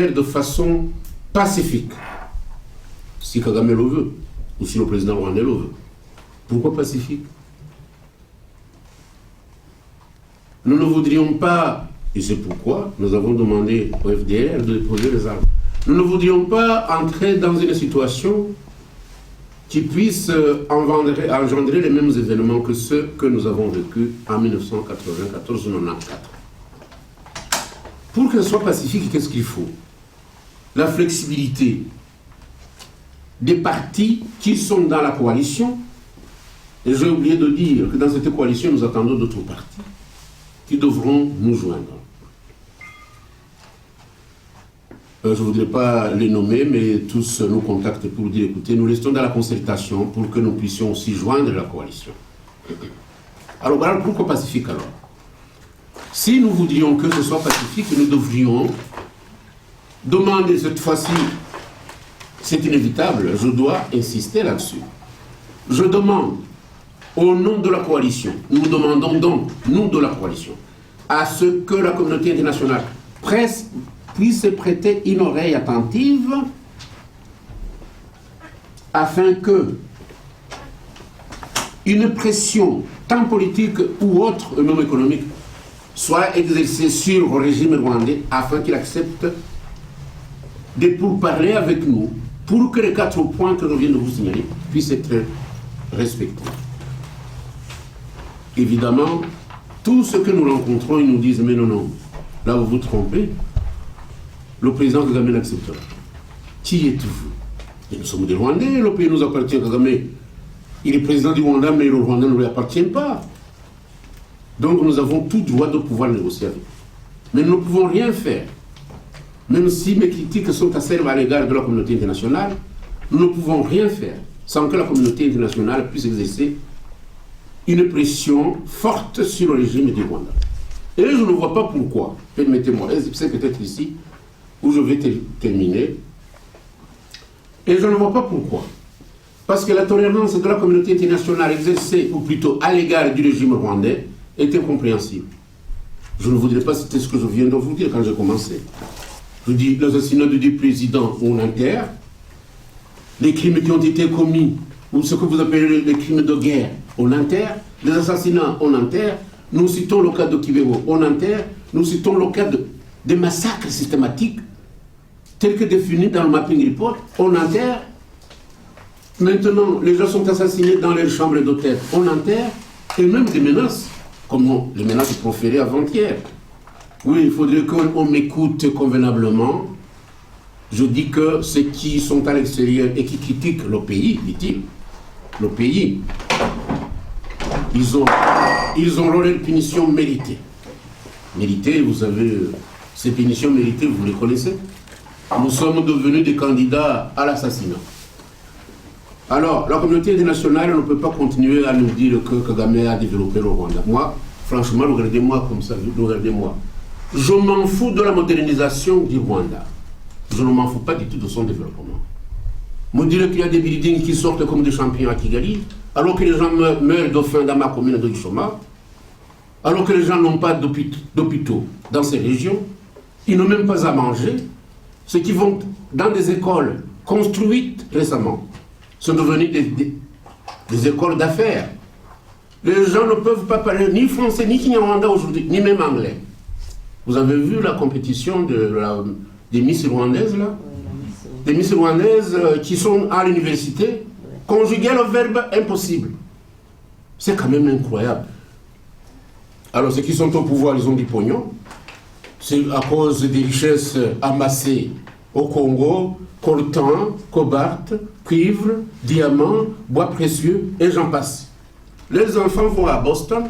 de façon pacifique, si Kagame le veut, ou si le président rwandais le veut. Pourquoi pacifique? Nous ne voudrions pas, et c'est pourquoi nous avons demandé au FDR de déposer les armes, nous ne voudrions pas entrer dans une situation qui puisse engendrer les mêmes événements que ceux que nous avons vécus en 1994-94. Pour qu'elle soit pacifique, qu'est-ce qu'il faut? La flexibilité des partis qui sont dans la coalition. Et j'ai oublié de dire que dans cette coalition, nous attendons d'autres partis qui devront nous joindre. Je ne voudrais pas les nommer, mais tous nous contactent pour dire, écoutez, nous restons dans la concertation pour que nous puissions aussi joindre la coalition. Alors voilà, pourquoi pacifique alors? Si nous voudrions que ce soit pacifique, nous devrions demander cette fois-ci, c'est inévitable, je dois insister là-dessus. Je demande, au nom de la coalition, nous demandons donc, nous de la coalition, à ce que la communauté internationale puisse prêter une oreille attentive afin que une pression, tant politique ou autre, et même économique, soit exercée sur le régime rwandais afin qu'il accepte de pourparler avec nous pour que les 4 points que je viens de vous signaler puissent être respectés. Évidemment, tous ceux que nous rencontrons, ils nous disent, mais non, non, là vous vous trompez, le président Kagame l'acceptera. Qui êtes-vous? Et nous sommes des Rwandais, le pays nous appartient, Kagame, il est président du Rwanda, mais le Rwanda ne lui appartient pas. Donc nous avons tout droit de pouvoir négocier avec. Mais nous ne pouvons rien faire. Même si mes critiques sont acerbes à l'égard de la communauté internationale, nous ne pouvons rien faire sans que la communauté internationale puisse exercer une pression forte sur le régime du Rwanda. Et je ne vois pas pourquoi, permettez-moi, c'est peut-être ici où je vais terminer, et je ne vois pas pourquoi. Parce que la tolérance de la communauté internationale exercée, ou plutôt à l'égard du régime rwandais, est incompréhensible. Je ne voudrais pas citer ce que je viens de vous dire quand j'ai commencé. Je dis l'assassinat du président, on enterre. Les crimes qui ont été commis, ou ce que vous appelez les crimes de guerre, on enterre. Les assassinats, on enterre. Nous citons le cas de Kibeho, on enterre. Nous citons le cas des massacres systématiques, tels que définis dans le mapping report, on enterre. Maintenant, les gens sont assassinés dans les chambres d'hôtel, on enterre. Et même des menaces, comme les menaces proférées avant-hier. Oui, il faudrait qu'on m'écoute convenablement. Je dis que ceux qui sont à l'extérieur et qui critiquent le pays, dit-il, le pays, ils ont leur punition méritée. Méritée, vous savez, ces punitions méritées, vous les connaissez. Nous sommes devenus des candidats à l'assassinat. Alors, la communauté internationale ne peut pas continuer à nous dire que Kagame a développé le Rwanda. Moi, franchement, regardez-moi comme ça, regardez-moi. Je m'en fous de la modernisation du Rwanda. Je ne m'en fous pas du tout de son développement. Me dire qu'il y a des buildings qui sortent comme des champions à Kigali, alors que les gens meurent de faim dans ma commune de Gishoma, alors que les gens n'ont pas d'hôpitaux dans ces régions, ils n'ont même pas à manger. Ceux qui vont dans des écoles construites récemment sont devenus des écoles d'affaires. Les gens ne peuvent pas parler ni français, ni kinyarwanda aujourd'hui, ni même anglais. Vous avez vu la compétition des Miss rwandaises, là? Des Miss rwandaises qui sont à l'université, conjuguer le verbe impossible. C'est quand même incroyable. Alors, ceux qui sont au pouvoir, ils ont du pognon. C'est à cause des richesses amassées au Congo, coltan, cobalt, cuivre, diamants, bois précieux, et j'en passe. Les enfants vont à Boston,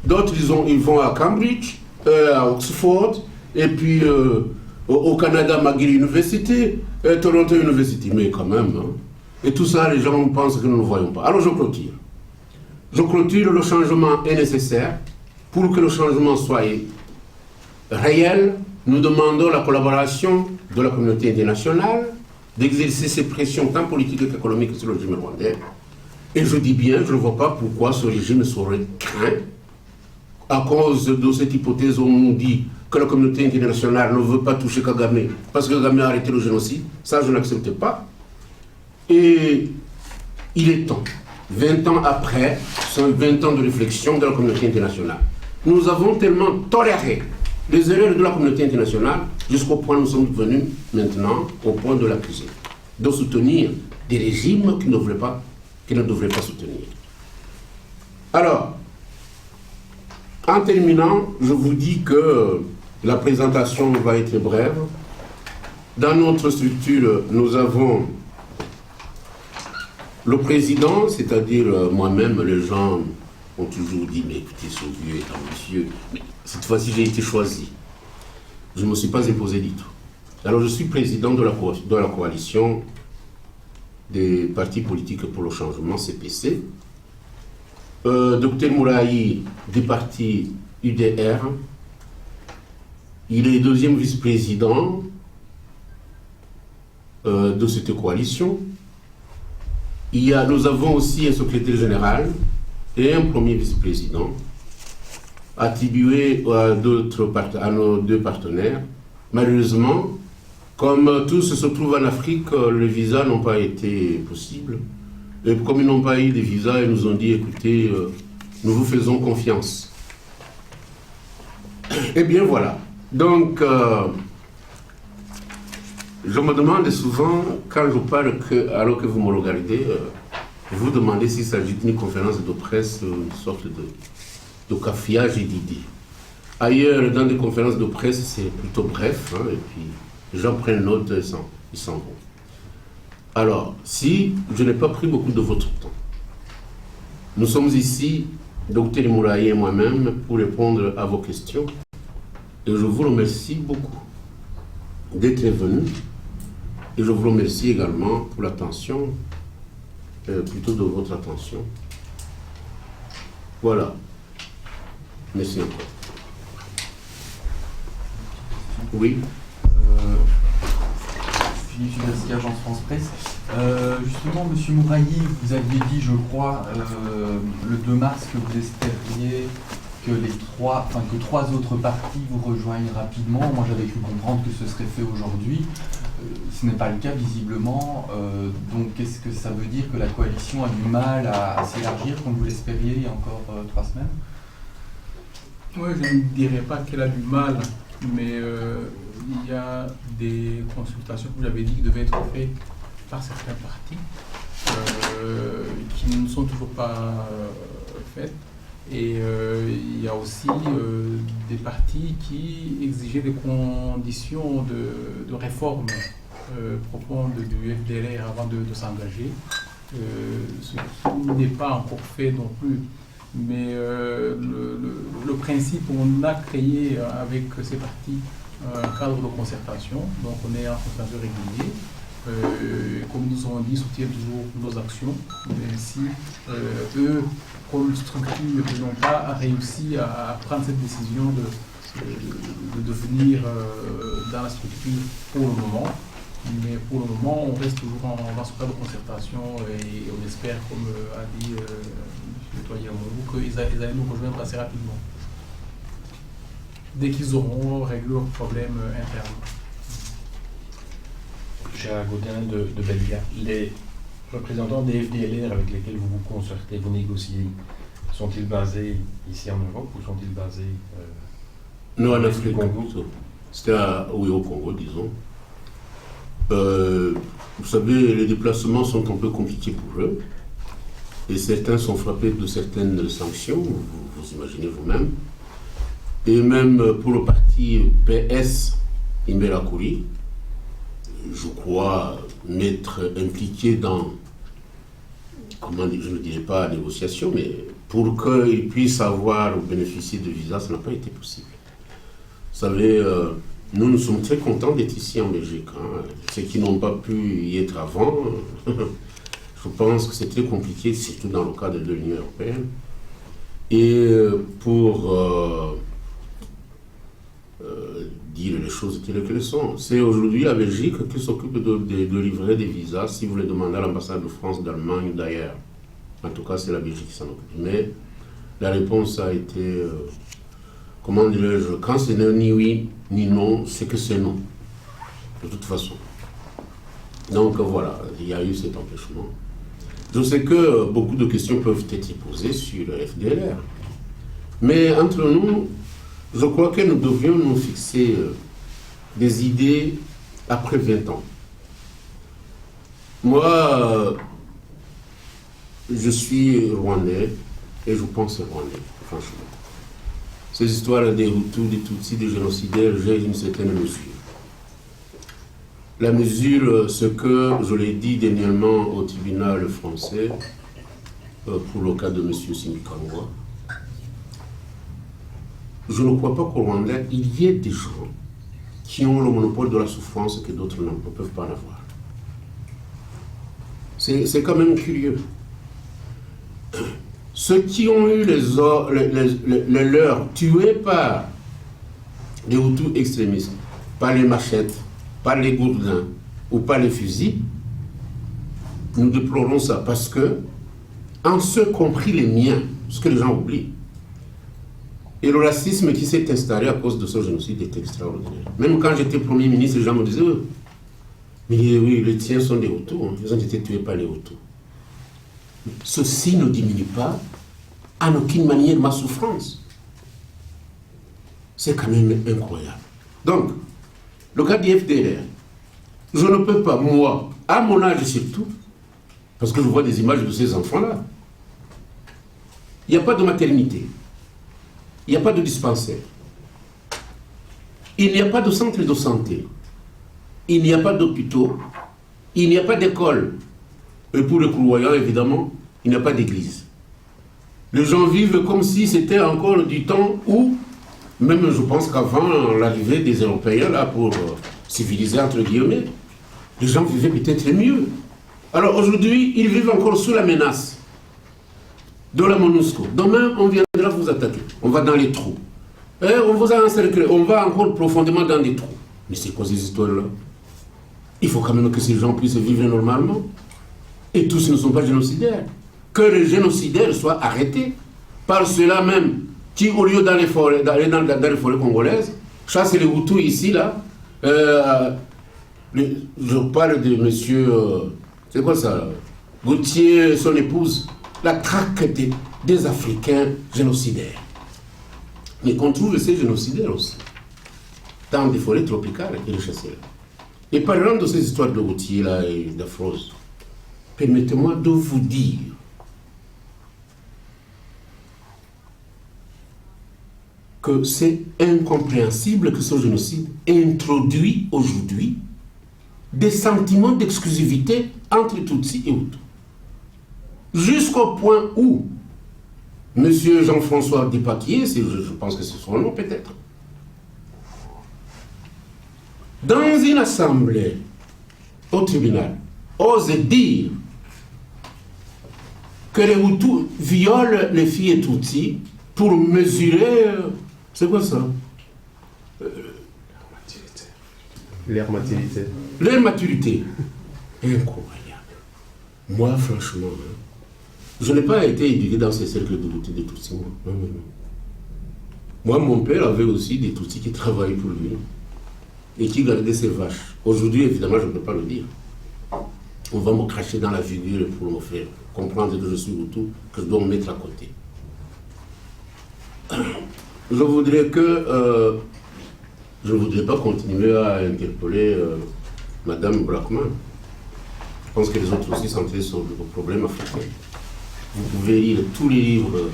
d'autres ils vont à Cambridge, à Oxford, et puis au Canada, McGill University, Toronto University, mais quand même. Hein. Et tout ça, les gens pensent que nous ne voyons pas. Alors je clôture. Je clôture, le changement est nécessaire. Pour que le changement soit réel, nous demandons la collaboration de la communauté internationale, d'exercer ces pressions tant politiques qu'économiques sur le régime rwandais. Et je dis bien, je ne vois pas pourquoi ce régime serait craint à cause de cette hypothèse où on nous dit que la communauté internationale ne veut pas toucher Kagame parce que Kagame a arrêté le génocide. Ça, je n'accepte pas. Et il est temps, 20 ans après, ce sont 20 ans de réflexion de la communauté internationale. Nous avons tellement toléré les erreurs de la communauté internationale jusqu'au point où nous sommes venus maintenant au point de l'accuser, de soutenir des régimes qui ne devraient pas soutenir. Alors, en terminant, je vous dis que la présentation va être brève. Dans notre structure, nous avons le président, c'est-à-dire moi-même. Les gens ont toujours dit, mais écoutez, ce vieux est ambitieux. Mais cette fois-ci, j'ai été choisi. Je ne me suis pas imposé du tout. Alors, je suis président de la coalition des partis politiques pour le changement, CPC. Dr Mouraï, du parti UDR. Il est deuxième vice-président de cette coalition. Nous avons aussi un secrétaire général et un premier vice-président attribués à nos deux partenaires. Malheureusement, comme tous se trouvent en Afrique, les visas n'ont pas été possibles. Et comme ils n'ont pas eu de visas, ils nous ont dit, écoutez, nous vous faisons confiance. Eh bien voilà. Donc, je me demande souvent, quand je parle, alors que vous me regardez, vous demandez s'il s'agit d'une conférence de presse, une sorte de cafouillage et d'idées. Ailleurs, dans des conférences de presse, c'est plutôt bref, hein, et puis les gens prennent note, ils s'en vont. Alors, si je n'ai pas pris beaucoup de votre temps, nous sommes ici, Dr Mouraï et moi-même, pour répondre à vos questions. Et je vous remercie beaucoup d'être venu. Et je vous remercie également pour l'attention, plutôt de votre attention. Voilà. Merci encore. Oui. Philippe Suberski, Agence France Presse. Justement, M. Mouraï, vous aviez dit, je crois, le 2 mars que vous espériez que trois autres partis vous rejoignent rapidement. Moi, j'avais cru comprendre que ce serait fait aujourd'hui. Ce n'est pas le cas, visiblement. Donc, qu'est-ce que ça veut dire que la coalition a du mal à s'élargir, comme vous l'espériez il y a encore 3 semaines? Oui, je ne dirais pas qu'elle a du mal, mais il y a des consultations, comme j'avais dit, qui devaient être faites par certains partis, qui ne sont toujours pas faites. Et il y a aussi des partis qui exigeaient des conditions de réforme profonde du FDLR avant de s'engager, ce qui n'est pas encore fait non plus. Mais le principe, on a créé avec ces partis un cadre de concertation, donc on est en concertation régulier. Comme nous avons dit, soutiennent toujours nos actions, même si eux, comme structure, n'ont pas réussi à prendre cette décision de venir dans la structure pour le moment. Mais pour le moment, on reste toujours dans ce cadre de concertation et on espère, comme a dit M. Toyamou, qu'ils allaient nous rejoindre assez rapidement, dès qu'ils auront réglé leurs problèmes internes. Gérard Gaudin de Belga, les représentants des FDLR avec lesquels vous vous concertez, vous négociez, sont-ils basés ici en Europe ou sont-ils basés non, en Afrique, au Congo? C'était au Congo, disons. Vous savez, les déplacements sont un peu compliqués pour eux. Et certains sont frappés de certaines sanctions, vous imaginez vous-même. Et même pour le parti PS Imberakuri, je crois m'être impliqué dans, comment dire, je ne dirais pas négociation, mais pour qu'ils puissent avoir ou bénéficier de visa, ça n'a pas été possible. Vous savez, nous sommes très contents d'être ici en Belgique. Hein. Ceux qui n'ont pas pu y être avant, je pense que c'est très compliqué, surtout dans le cadre de l'Union européenne. Et pour dire les choses telles qu'elles sont, c'est aujourd'hui la Belgique qui s'occupe de livrer des visas si vous les demandez à l'ambassade de France, d'Allemagne, d'ailleurs. En tout cas, c'est la Belgique qui s'en occupe. Mais la réponse a été comment dirais-je, quand ce n'est ni oui ni non, c'est que c'est non, de toute façon. Donc voilà, il y a eu cet empêchement. Je sais que beaucoup de questions peuvent être posées sur le FDLR. Mais entre nous, je crois que nous devions nous fixer des idées après 20 ans. Moi, je suis rwandais et je pense rwandais, franchement. Ces histoires des Hutus, des Tutsis, des génocidaires, j'ai une certaine mesure. La mesure, ce que je l'ai dit dernièrement au tribunal français, pour le cas de M. Simikangwa, je ne crois pas qu'au Rwanda, il y ait des gens qui ont le monopole de la souffrance que d'autres ne peuvent pas en avoir. C'est quand même curieux. Ceux qui ont eu les leurs tués par les Hutus extrémistes, par les machettes, par les gourdins ou par les fusils, nous déplorons ça parce que, en ce compris les miens, ce que les gens oublient, et le racisme qui s'est installé à cause de ce génocide est extraordinaire. Même quand j'étais Premier ministre, les gens me disaient mais oui, les tiens sont des Hutus, hein. Ils ont été tués par les Hutus. Ceci ne diminue pas en aucune manière ma souffrance. C'est quand même incroyable. Donc, le cas du FDLR, je ne peux pas, moi, à mon âge surtout, parce que je vois des images de ces enfants-là, il n'y a pas de maternité, il n'y a pas de dispensaire, il n'y a pas de centre de santé, il n'y a pas d'hôpitaux, il n'y a pas d'école. Et pour les croyants, évidemment, il n'y a pas d'église. Les gens vivent comme si c'était encore du temps où, même je pense qu'avant l'arrivée des Européens, là, pour civiliser, entre guillemets, les gens vivaient peut-être mieux. Alors aujourd'hui, ils vivent encore sous la menace de la MONUSCO. Demain, on viendra vous attaquer. On va dans les trous. Et on vous a encerclé. On va encore profondément dans les trous. Mais c'est quoi ces histoires-là? Il faut quand même que ces gens puissent vivre normalement. Et tous ne sont pas génocidaires. Que les génocidaires soient arrêtés par ceux-là même qui, au lieu d'aller dans les forêts congolaises, chassent les Hutus ici, là. Je parle de monsieur, c'est quoi ça, Gauthier, son épouse, la traque des Africains génocidaires. Mais qu'on trouve ces génocidaires aussi, dans des forêts tropicales et les chasser. Et parlant de ces histoires de Gauthier là et d'Afrose, permettez-moi de vous dire que c'est incompréhensible que ce génocide introduit aujourd'hui des sentiments d'exclusivité entre Tutsis et Hutus. Jusqu'au point où M. Jean-François Despaquiers, je pense que c'est son nom peut-être, dans une assemblée au tribunal, ose dire que les Hutus violent les filles Tutsis pour mesurer... c'est quoi ça? Leur maturité. Leur maturité. Incroyable. Moi, franchement, je n'ai pas été éduqué dans ces cercles de Tutsis. Non. Moi, mon père avait aussi des Tutsis qui travaillaient pour lui et qui gardaient ses vaches. Aujourd'hui, évidemment, je ne peux pas le dire. On va me cracher dans la figure pour me faire comprendre que je suis Hutu, que je dois me mettre à côté. Je voudrais que... je ne voudrais pas continuer à interpeller Madame Brackman. Je pense que les autres aussi centrés sur le problème africain. Vous pouvez lire tous les livres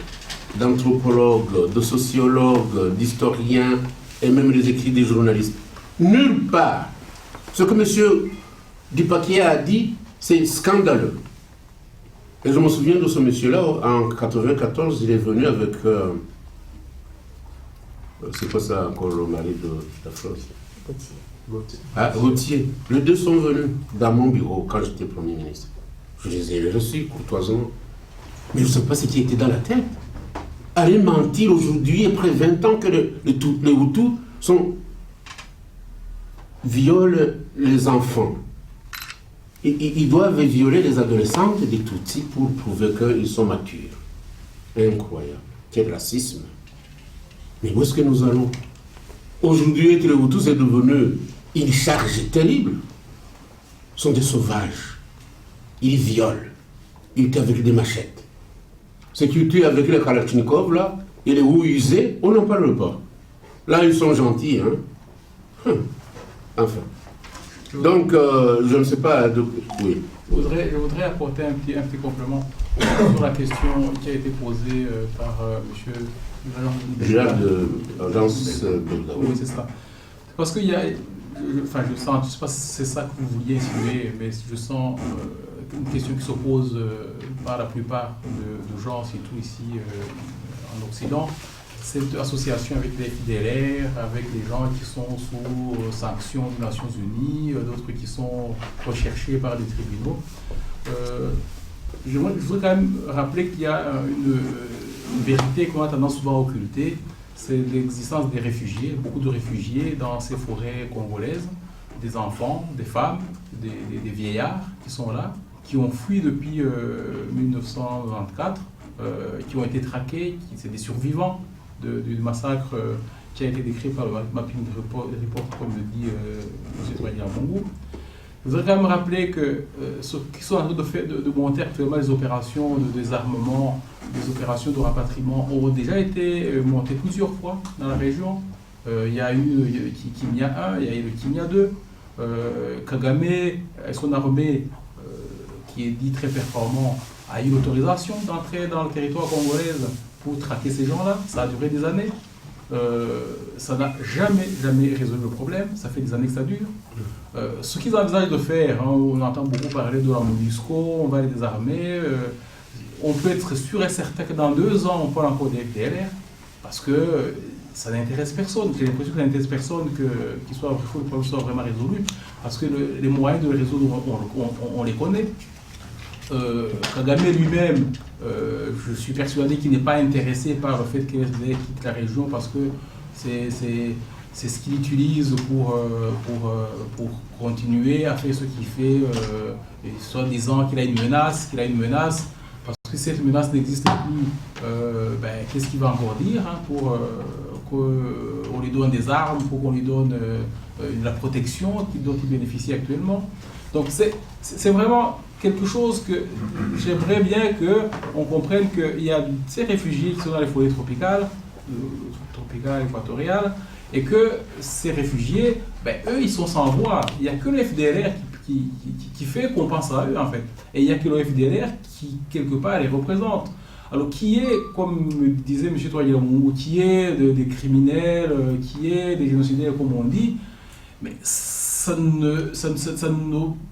d'anthropologues, de sociologues, d'historiens et même les écrits des journalistes. Nulle part. Ce que M. Despaquiers a dit, c'est scandaleux. Et je me souviens de ce monsieur-là, en 1994, il est venu avec... c'est quoi ça encore, le mari de Afrose? Gauthier. Les deux sont venus dans mon bureau quand j'étais Premier ministre. Je les ai reçus courtoisement. Mais je ne sais pas ce qui était dans la tête. Aller mentir aujourd'hui, après 20 ans, que les Hutus violent les enfants. Ils doivent violer les adolescentes des Tutsis pour prouver qu'ils sont matures. Incroyable. Quel racisme. Mais où est-ce que nous allons? Aujourd'hui, être Hutus est devenu une charge terrible. Ce sont des sauvages. Ils violent. Ils tuent avec des machettes. Ce qu'ils tuent avec les Kalachnikov, là, et les roues usées, on n'en parle pas. Là, ils sont gentils, hein. Enfin. Donc, je ne sais pas... Oui. Je voudrais apporter un petit complément sur la question qui a été posée par M. Gérard de l'agence de... Oui, c'est ça. Parce qu'il y a... Enfin, je sens, je ne sais pas si c'est ça que vous vouliez insinuer, mais je sens une question qui s'oppose par la plupart de gens, surtout ici en Occident. Cette association avec les FDLR, avec des gens qui sont sous sanctions des Nations Unies, d'autres qui sont recherchés par des tribunaux. Je voudrais quand même rappeler qu'il y a une vérité qu'on a tendance souvent à occulter, c'est l'existence des réfugiés, beaucoup de réfugiés dans ces forêts congolaises, des enfants, des femmes, des vieillards qui sont là, qui ont fui depuis 1994, qui ont été traqués, c'est des survivants du massacre qui a été décrit par le Mapping Report, comme le dit M. Touadéra-Mongou. Je voudrais quand même rappeler que ceux qui sont en train de monter actuellement les opérations de désarmement, les opérations de rapatriement ont déjà été montées plusieurs fois dans la région. Il y a eu Kimia 1, il y a eu le Kimia 2. Kagame et son armée, qui est dit très performant, a eu l'autorisation d'entrer dans le territoire congolais pour traquer ces gens-là. Ça a duré des années. Ça n'a jamais résolu le problème. Ça fait des années que ça dure. Ce qu'ils envisagent de faire, hein, on entend beaucoup parler de la MONUSCO, on va les désarmer. On peut être sûr et certain que dans 2 ans, on parle encore des FDLR, parce que ça n'intéresse personne. J'ai l'impression que ça n'intéresse personne que le problème soit vraiment résolu, parce que les moyens de le résoudre, on les connaît. Kagame lui-même, je suis persuadé qu'il n'est pas intéressé par le fait que les FDLR quittent la région, parce que c'est ce qu'il utilise pour continuer à faire ce qu'il fait, soit disant qu'il a une menace, parce que cette menace n'existe plus. Qu'est-ce qu'il va encore dire, hein, pour qu'on lui donne des armes, pour qu'on lui donne la protection dont il bénéficie actuellement. Donc c'est vraiment quelque chose que j'aimerais bien qu'on comprenne, qu'il y a ces réfugiés qui sont dans les forêts tropicales, équatoriales, et que ces réfugiés, eux, ils sont sans voix. Il n'y a que le FDLR qui fait qu'on pense à eux, en fait. Et il n'y a que le FDLR qui, quelque part, les représente. Alors, qui est, comme disait M. Touadéra-Mongou, qui est des criminels, qui est des génocidaires, comme on dit, mais ça ne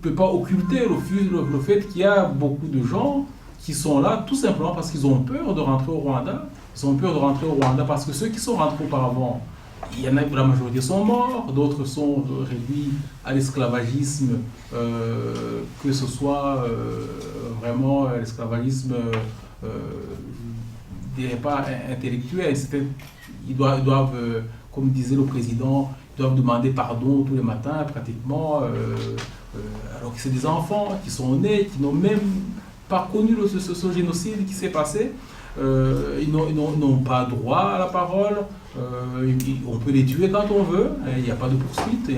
peut pas occulter le fait qu'il y a beaucoup de gens qui sont là tout simplement parce qu'ils ont peur de rentrer au Rwanda. Ils ont peur de rentrer au Rwanda parce que ceux qui sont rentrés auparavant, il y en a, la majorité sont morts, d'autres sont réduits à l'esclavagisme, que ce soit vraiment l'esclavagisme, je ne dirais pas intellectuel. Ils doivent, comme disait le président, ils doivent demander pardon tous les matins pratiquement, alors que c'est des enfants qui sont nés, qui n'ont même pas connu ce génocide qui s'est passé. Ils n'ont pas droit à la parole, on peut les tuer quand on veut, il n'y a pas de poursuite,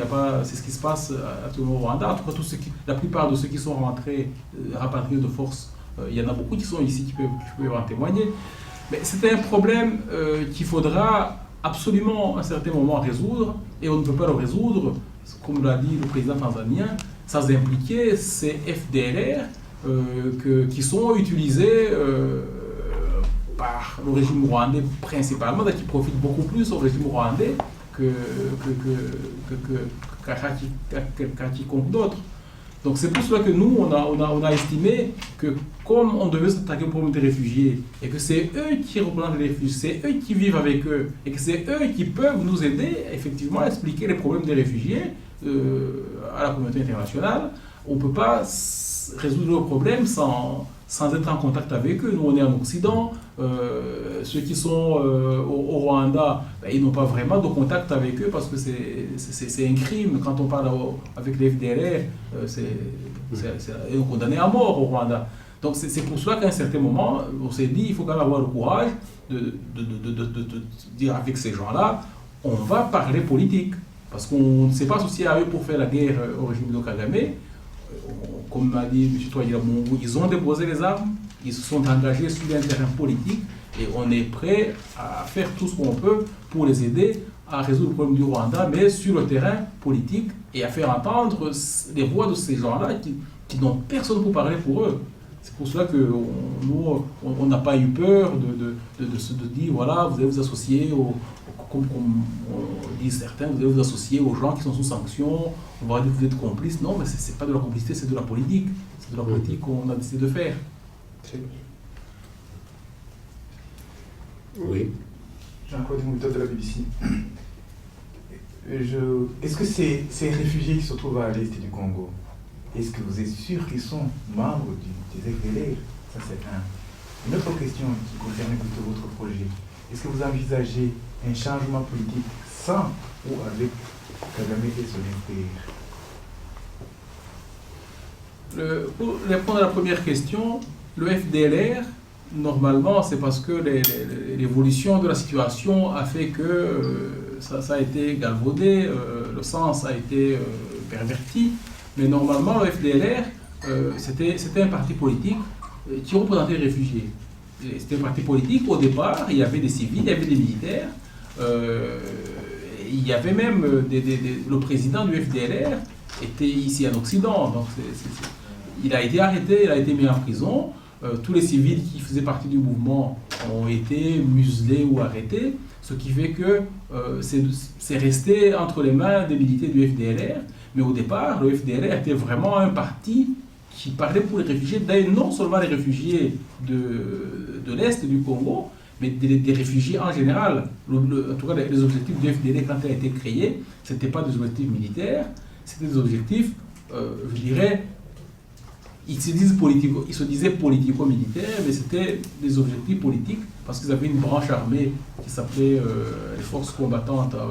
c'est ce qui se passe actuellement au Rwanda. En tout cas, la plupart de ceux qui sont rentrés, rapatriés de force, il y en a beaucoup qui sont ici qui peuvent en témoigner. Mais c'est un problème qu'il faudra absolument à un certain moment résoudre, et on ne peut pas le résoudre, comme l'a dit le président tanzanien, sans impliquer ces FDLR qui sont utilisés par le régime rwandais principalement, qui profite beaucoup plus au régime rwandais qu'à quiconque d'autre. Donc c'est pour cela que nous, on a estimé que comme on devait s'attaquer au problème des réfugiés, et que c'est eux qui représentent les réfugiés, c'est eux qui vivent avec eux, et que c'est eux qui peuvent nous aider effectivement à expliquer les problèmes des réfugiés à la communauté internationale, on ne peut pas résoudre le problème sans être en contact avec eux. Nous, on est en Occident. Ceux qui sont au Rwanda, ils n'ont pas vraiment de contact avec eux parce que c'est un crime. Quand on parle avec les FDLR, ils sont condamnés à mort au Rwanda. Donc c'est pour cela qu'à un certain moment, on s'est dit, il faut quand même avoir le courage de dire avec ces gens-là, on va parler politique. Parce qu'on ne s'est pas associé à eux pour faire la guerre au régime de Kagame. Comme m'a dit M. Touadéra-Mongou, ils ont déposé les armes, ils se sont engagés sur un terrain politique et on est prêt à faire tout ce qu'on peut pour les aider à résoudre le problème du Rwanda, mais sur le terrain politique et à faire entendre les voix de ces gens-là qui n'ont personne pour parler pour eux. C'est pour cela que nous, on n'a pas eu peur de dire, voilà, vous allez vous associer comme on dit certains, vous allez vous associer aux gens qui sont sous sanction, on va dire que vous êtes complices. Non, mais ce n'est pas de la complicité, c'est de la politique. C'est de la politique qu'on a décidé de faire. Oui. Jean-Claude Moutot de la BBC. Est-ce que ces réfugiés qui se trouvent à l'est du Congo, est-ce que vous êtes sûr qu'ils sont membres des FDLR? Ça, c'est un. Une autre question qui concerne plutôt votre projet. Est-ce que vous envisagez un changement politique sans ou avec Kagame et son FDLR? Pour répondre à la première question, le FDLR, normalement, c'est parce que l'évolution de la situation a fait que ça a été galvaudé, le sens a été perverti. Mais normalement, le FDLR, c'était un parti politique qui représentait les réfugiés. C'était un parti politique, au départ, il y avait des civils, il y avait des militaires, il y avait même le président du FDLR était ici en Occident, donc il a été arrêté, il a été mis en prison, tous les civils qui faisaient partie du mouvement ont été muselés ou arrêtés, ce qui fait que c'est resté entre les mains des militaires du FDLR, mais au départ, le FDLR était vraiment un parti qui parlait pour les réfugiés, d'ailleurs non seulement les réfugiés de l'Est du Congo, mais des réfugiés en général. En tout cas, les objectifs du FDLR, quand il a été créé, ce n'étaient pas des objectifs militaires, c'était des objectifs, je dirais, ils se disaient politico-militaires, mais c'était des objectifs politiques, parce qu'ils avaient une branche armée qui s'appelait les forces combattantes à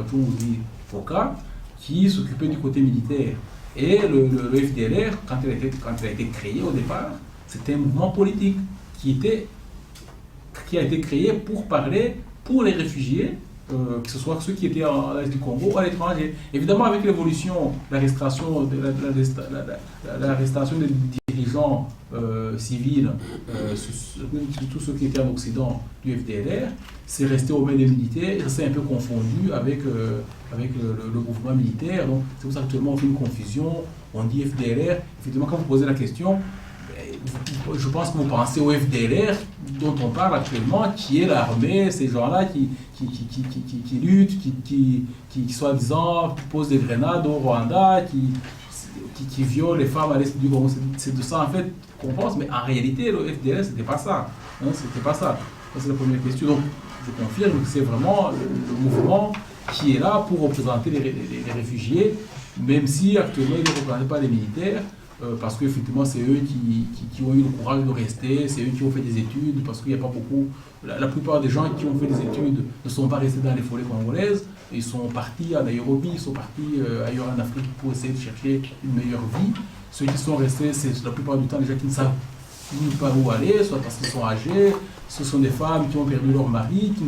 Foka, qui s'occupait du côté militaire. Et le FDLR, quand il a été créé au départ, c'était un mouvement politique qui a été créé pour parler pour les réfugiés, que ce soit ceux qui étaient à l'est du Congo ou à l'étranger. Évidemment, avec l'évolution, l'arrestation des dirigeants civils, tous ceux qui étaient en Occident du FDLR, c'est resté aux mains des militaires et ça s'est un peu confondu avec le mouvement militaire. Donc, c'est pour ça qu'actuellement on fait une confusion. On dit FDLR. Effectivement, quand vous posez la question, je pense que vous pensez au FDLR dont on parle actuellement, qui est l'armée, ces gens-là qui luttent, qui soi-disant posent des grenades au Rwanda, qui violent les femmes à l'est du Congo. C'est de ça en fait qu'on pense, mais en réalité le FDLR c'était pas ça. Hein, c'était pas ça. Ça c'est la première question. Donc je confirme que c'est vraiment le mouvement qui est là pour représenter les réfugiés, même si actuellement ils ne représentent pas les militaires. Parce qu'effectivement, c'est eux qui ont eu le courage de rester, c'est eux qui ont fait des études, parce qu'il n'y a pas beaucoup... La plupart des gens qui ont fait des études ne sont pas restés dans les forêts congolaises, ils sont partis à Nairobi, ils sont partis ailleurs en Afrique pour essayer de chercher une meilleure vie. Ceux qui sont restés, c'est la plupart du temps des gens qui ne savent pas où aller, soit parce qu'ils sont âgés, ce sont des femmes qui ont perdu leur mari, qui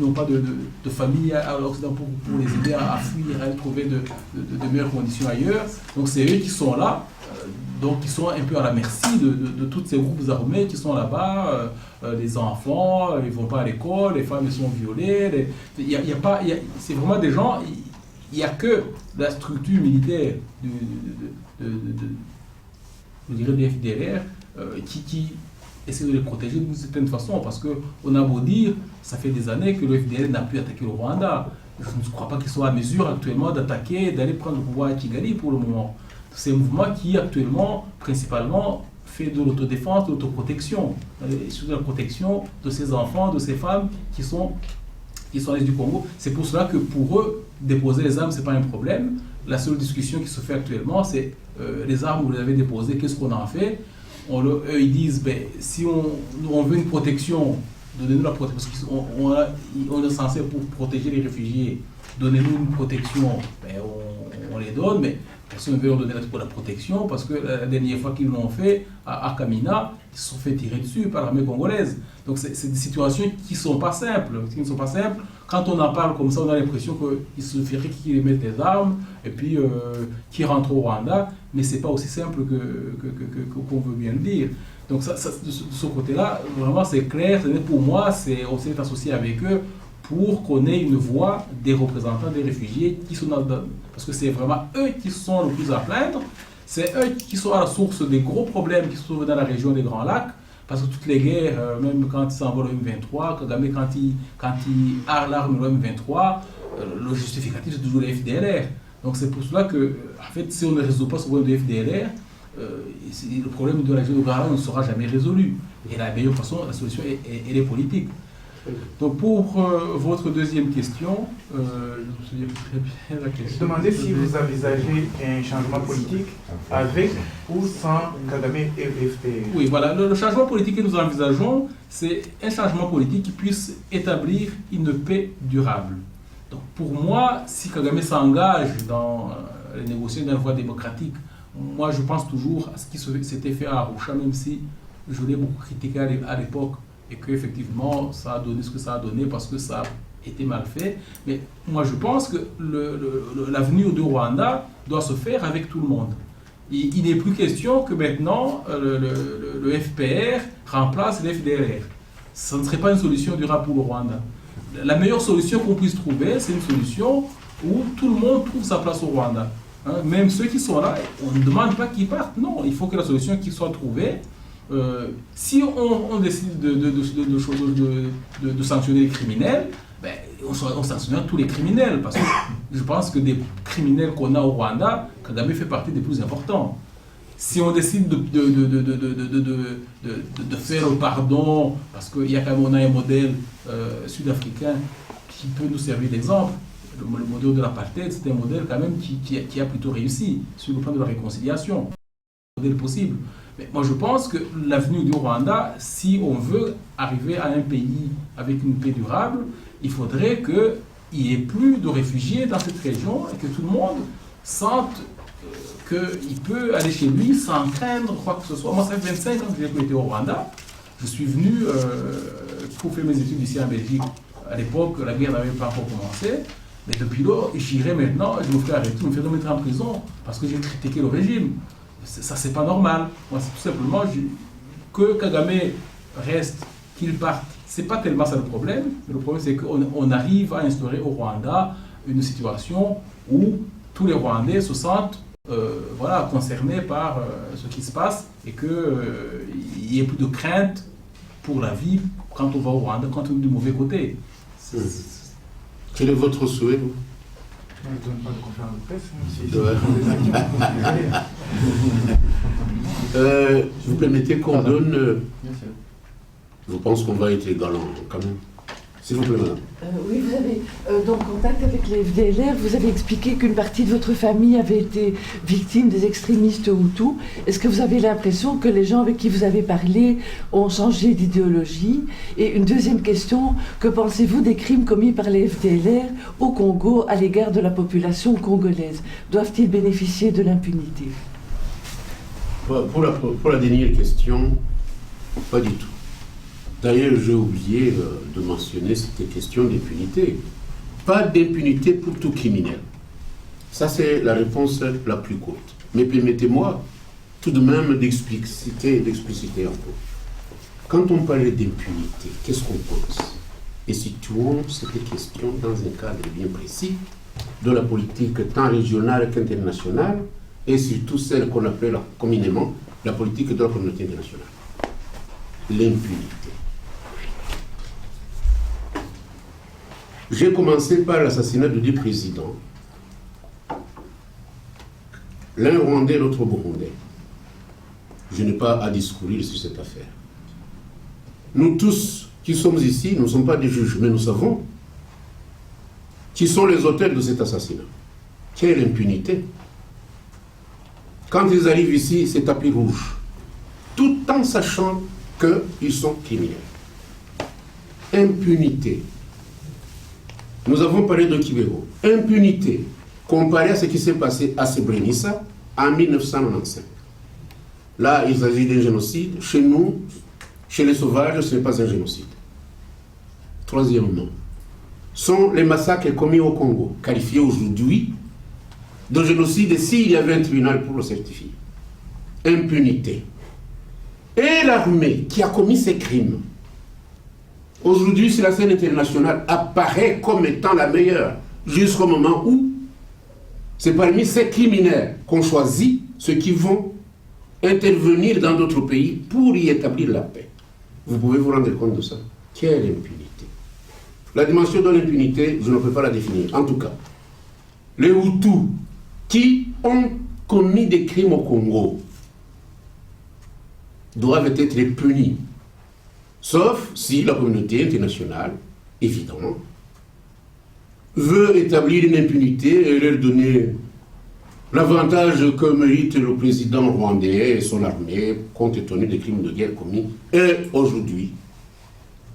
n'ont pas de famille à l'Occident pour les aider à fuir, à trouver de meilleures conditions ailleurs. Donc c'est eux qui sont là. Donc ils sont un peu à la merci de tous ces groupes armés qui sont là-bas, les enfants, ils ne vont pas à l'école, les femmes sont violées, c'est vraiment des gens, il n'y a que la structure militaire je dirais des FDLR qui essaie de les protéger d'une certaine façon, parce qu'on a beau dire, ça fait des années que le FDLR n'a plus attaqué le Rwanda. Je ne crois pas qu'ils soient à mesure actuellement d'attaquer, d'aller prendre le pouvoir à Kigali pour le moment. C'est un mouvement qui actuellement, principalement, fait de l'autodéfense, de l'autoprotection, sur la protection de ces enfants, de ces femmes qui sont à l'est du Congo. C'est pour cela que pour eux, déposer les armes, ce n'est pas un problème. La seule discussion qui se fait actuellement, c'est les armes, vous les avez déposées, qu'est-ce qu'on en fait? Eux, ils disent, si on veut une protection, donnez-nous la protection, parce qu'on est censé pour protéger les réfugiés, donnez-nous une protection, on les donne, mais personne ne veut leur donner la protection parce que la dernière fois qu'ils l'ont fait à Kamina, ils se sont fait tirer dessus par l'armée congolaise. Donc c'est des situations qui ne sont pas simples. Quand on en parle comme ça, on a l'impression qu'il suffirait qu'ils mettent des armes et puis qu'ils rentrent au Rwanda, mais ce n'est pas aussi simple qu'on veut bien le dire. Donc de ce côté-là, vraiment c'est clair, pour moi, on s'est associé avec eux pour qu'on ait une voix des représentants des réfugiés qui sont parce que c'est vraiment eux qui sont le plus à plaindre, c'est eux qui sont à la source des gros problèmes qui se trouvent dans la région des Grands Lacs, parce que toutes les guerres, même quand il s'envole le M23, Kagame quand il arme le M23, le justificatif c'est toujours les FDLR. Donc c'est pour cela que, en fait, si on ne résout pas ce problème de FDLR, le problème de la région des Grands Lacs ne sera jamais résolu. Et la meilleure façon, la solution, elle est politique. Donc pour votre deuxième question, je me souviens très bien la question. Je demandais si vous envisagez un changement politique avec ou sans Kagame et FDLR. Oui, voilà, le changement politique que nous envisageons, c'est un changement politique qui puisse établir une paix durable. Donc pour moi, si Kagame s'engage dans les négociations d'une voie démocratique, moi je pense toujours à ce qui s'était fait à Arusha, même si je l'ai beaucoup critiqué à l'époque, et qu'effectivement, ça a donné ce que ça a donné parce que ça a été mal fait. Mais moi, je pense que l'avenir du Rwanda doit se faire avec tout le monde. Il n'est plus question que maintenant, le FPR remplace le FDLR. Ça ne serait pas une solution durable pour le Rwanda. La meilleure solution qu'on puisse trouver, c'est une solution où tout le monde trouve sa place au Rwanda. Hein, même ceux qui sont là, on ne demande pas qu'ils partent. Non, il faut que la solution qui soit trouvée. Si on décide de sanctionner les criminels, ben, on sanctionnera tous les criminels, parce que je pense que des criminels qu'on a au Rwanda, Kagame fait partie des plus importants. Si on décide de faire le pardon, parce qu'on a un modèle sud-africain qui peut nous servir d'exemple, le modèle de l'apartheid, c'est un modèle quand même qui a plutôt réussi sur le plan de la réconciliation. Un modèle possible. Mais moi, je pense que l'avenir du Rwanda, si on veut arriver à un pays avec une paix durable, il faudrait qu'il n'y ait plus de réfugiés dans cette région et que tout le monde sente qu'il peut aller chez lui sans craindre quoi que ce soit. Moi, ça fait 25 ans que j'ai été au Rwanda. Je suis venu pour faire mes études ici en Belgique. À l'époque, la guerre n'avait pas encore commencé. Mais depuis lors, j'irai maintenant, je me fais arrêter, je me fais remettre en prison parce que j'ai critiqué le régime. Ça, c'est pas normal. Moi, c'est tout simplement que Kagame reste, qu'il parte. C'est pas tellement ça le problème. Mais le problème, c'est qu'on arrive à instaurer au Rwanda une situation où tous les Rwandais se sentent concernés par ce qui se passe et qu'il n'y ait plus de crainte pour la vie quand on va au Rwanda, quand on est du mauvais côté. Quel est votre souhait, vous? On ne donne pas de conférence de presse. Vous permettez qu'on donne... Bien sûr. Je pense qu'on va être galant quand même. S'il vous plaît, madame. Oui, vous avez, dans le contact avec les FDLR, vous avez expliqué qu'une partie de votre famille avait été victime des extrémistes Hutus. Est-ce que vous avez l'impression que les gens avec qui vous avez parlé ont changé d'idéologie? Et une deuxième question, que pensez-vous des crimes commis par les FDLR au Congo à l'égard de la population congolaise? Doivent-ils bénéficier de l'impunité? Pour la dernière question, pas du tout. D'ailleurs, j'ai oublié de mentionner cette question d'impunité. Pas d'impunité pour tout criminel. Ça, c'est la réponse la plus courte. Mais permettez-moi tout de même d'expliciter un peu. Quand on parle d'impunité, qu'est-ce qu'on pense? Et situons cette question dans un cadre bien précis de la politique tant régionale qu'internationale, et surtout celle qu'on appelle communément la politique de la communauté internationale. L'impunité. J'ai commencé par l'assassinat de 2 présidents, l'un rwandais, l'autre burundais. Je n'ai pas à discourir sur cette affaire. Nous tous qui sommes ici, nous ne sommes pas des juges, mais nous savons qui sont les auteurs de cet assassinat. Quelle impunité! Quand ils arrivent ici, c'est tapis rouge, tout en sachant qu'ils sont criminels. Impunité. Nous avons parlé de Kibero. Impunité. comparé à ce qui s'est passé à Srebrenica en 1995. Là, il s'agit d'un génocide. Chez nous, chez les sauvages, ce n'est pas un génocide. Troisièmement, sont les massacres commis au Congo, qualifiés aujourd'hui de génocide s'il y avait un tribunal pour le certifier. Impunité. Et l'armée qui a commis ces crimes, aujourd'hui, sur la scène internationale, apparaît comme étant la meilleure, jusqu'au moment où c'est parmi ces criminels qu'on choisit ceux qui vont intervenir dans d'autres pays pour y établir la paix. Vous pouvez vous rendre compte de ça. Quelle impunité. La dimension de l'impunité, je ne peux pas la définir. En tout cas, les Hutus qui ont commis des crimes au Congo doivent être punis. Sauf si la communauté internationale, évidemment, veut établir une impunité et leur donner l'avantage que mérite le président rwandais et son armée, compte tenu des crimes de guerre commis. Et aujourd'hui,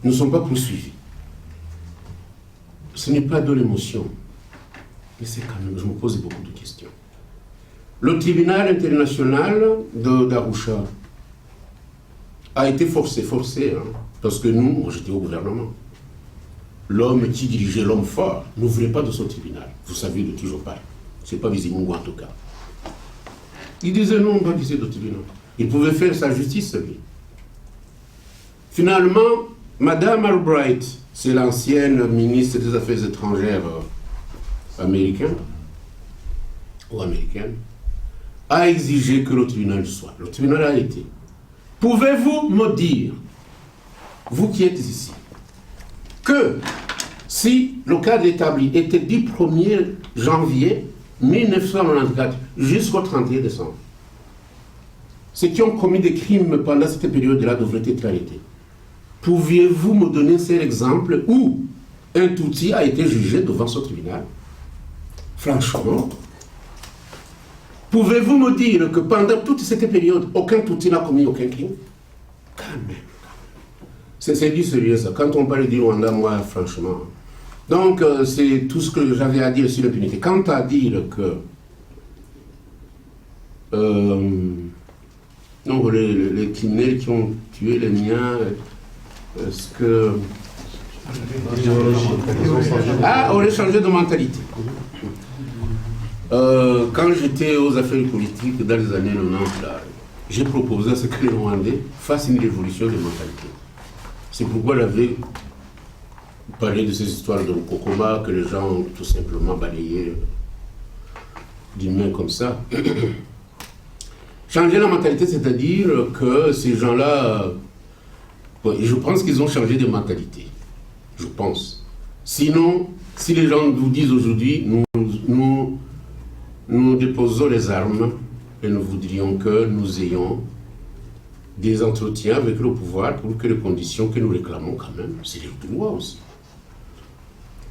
nous ne sommes pas poursuivis. Ce n'est pas de l'émotion, mais c'est quand même, je me pose beaucoup de questions. Le tribunal international d'Arusha a été forcé, hein, parce que nous, moi j'étais au gouvernement. L'homme qui dirigeait, l'homme fort, n'ouvrait pas de son tribunal. Vous savez de qui je parle. Ce n'est pas Bizimungu en tout cas. Il disait non, pas disait de tribunal. Il pouvait faire sa justice, lui. Finalement, Madame Albright, c'est l'ancienne ministre des Affaires étrangères américaine, a exigé que le tribunal soit. Le tribunal a été. Pouvez-vous me dire, vous qui êtes ici, que si le cadre établi était du 1er janvier 1994 jusqu'au 31 décembre, ceux qui ont commis des crimes pendant cette période-là devraient être arrêtés. Pouviez-vous me donner un seul exemple où un Tutsi a été jugé devant ce tribunal? Franchement, pouvez-vous me dire que pendant toute cette période, aucun Tutsi n'a commis aucun crime? Quand même. C'est du sérieux ça. Quand on parle du Rwanda, moi, franchement. Donc, c'est tout ce que j'avais à dire sur l'impunité. Quant à dire que non, les criminels qui ont tué les miens, est-ce que... Ah, on a changé de mentalité. Quand j'étais aux affaires politiques dans les années 90, là, j'ai proposé à ce que les Rwandais fassent une révolution de mentalité. C'est pourquoi j'avais parlé de ces histoires de Kokoma que les gens ont tout simplement balayé d'une main comme ça. Changer la mentalité, c'est-à-dire que ces gens-là, je pense qu'ils ont changé de mentalité. Je pense. Sinon, si les gens vous disent aujourd'hui, nous déposons les armes et nous voudrions que nous ayons des entretiens avec le pouvoir pour que les conditions que nous réclamons quand même, c'est les droits aussi,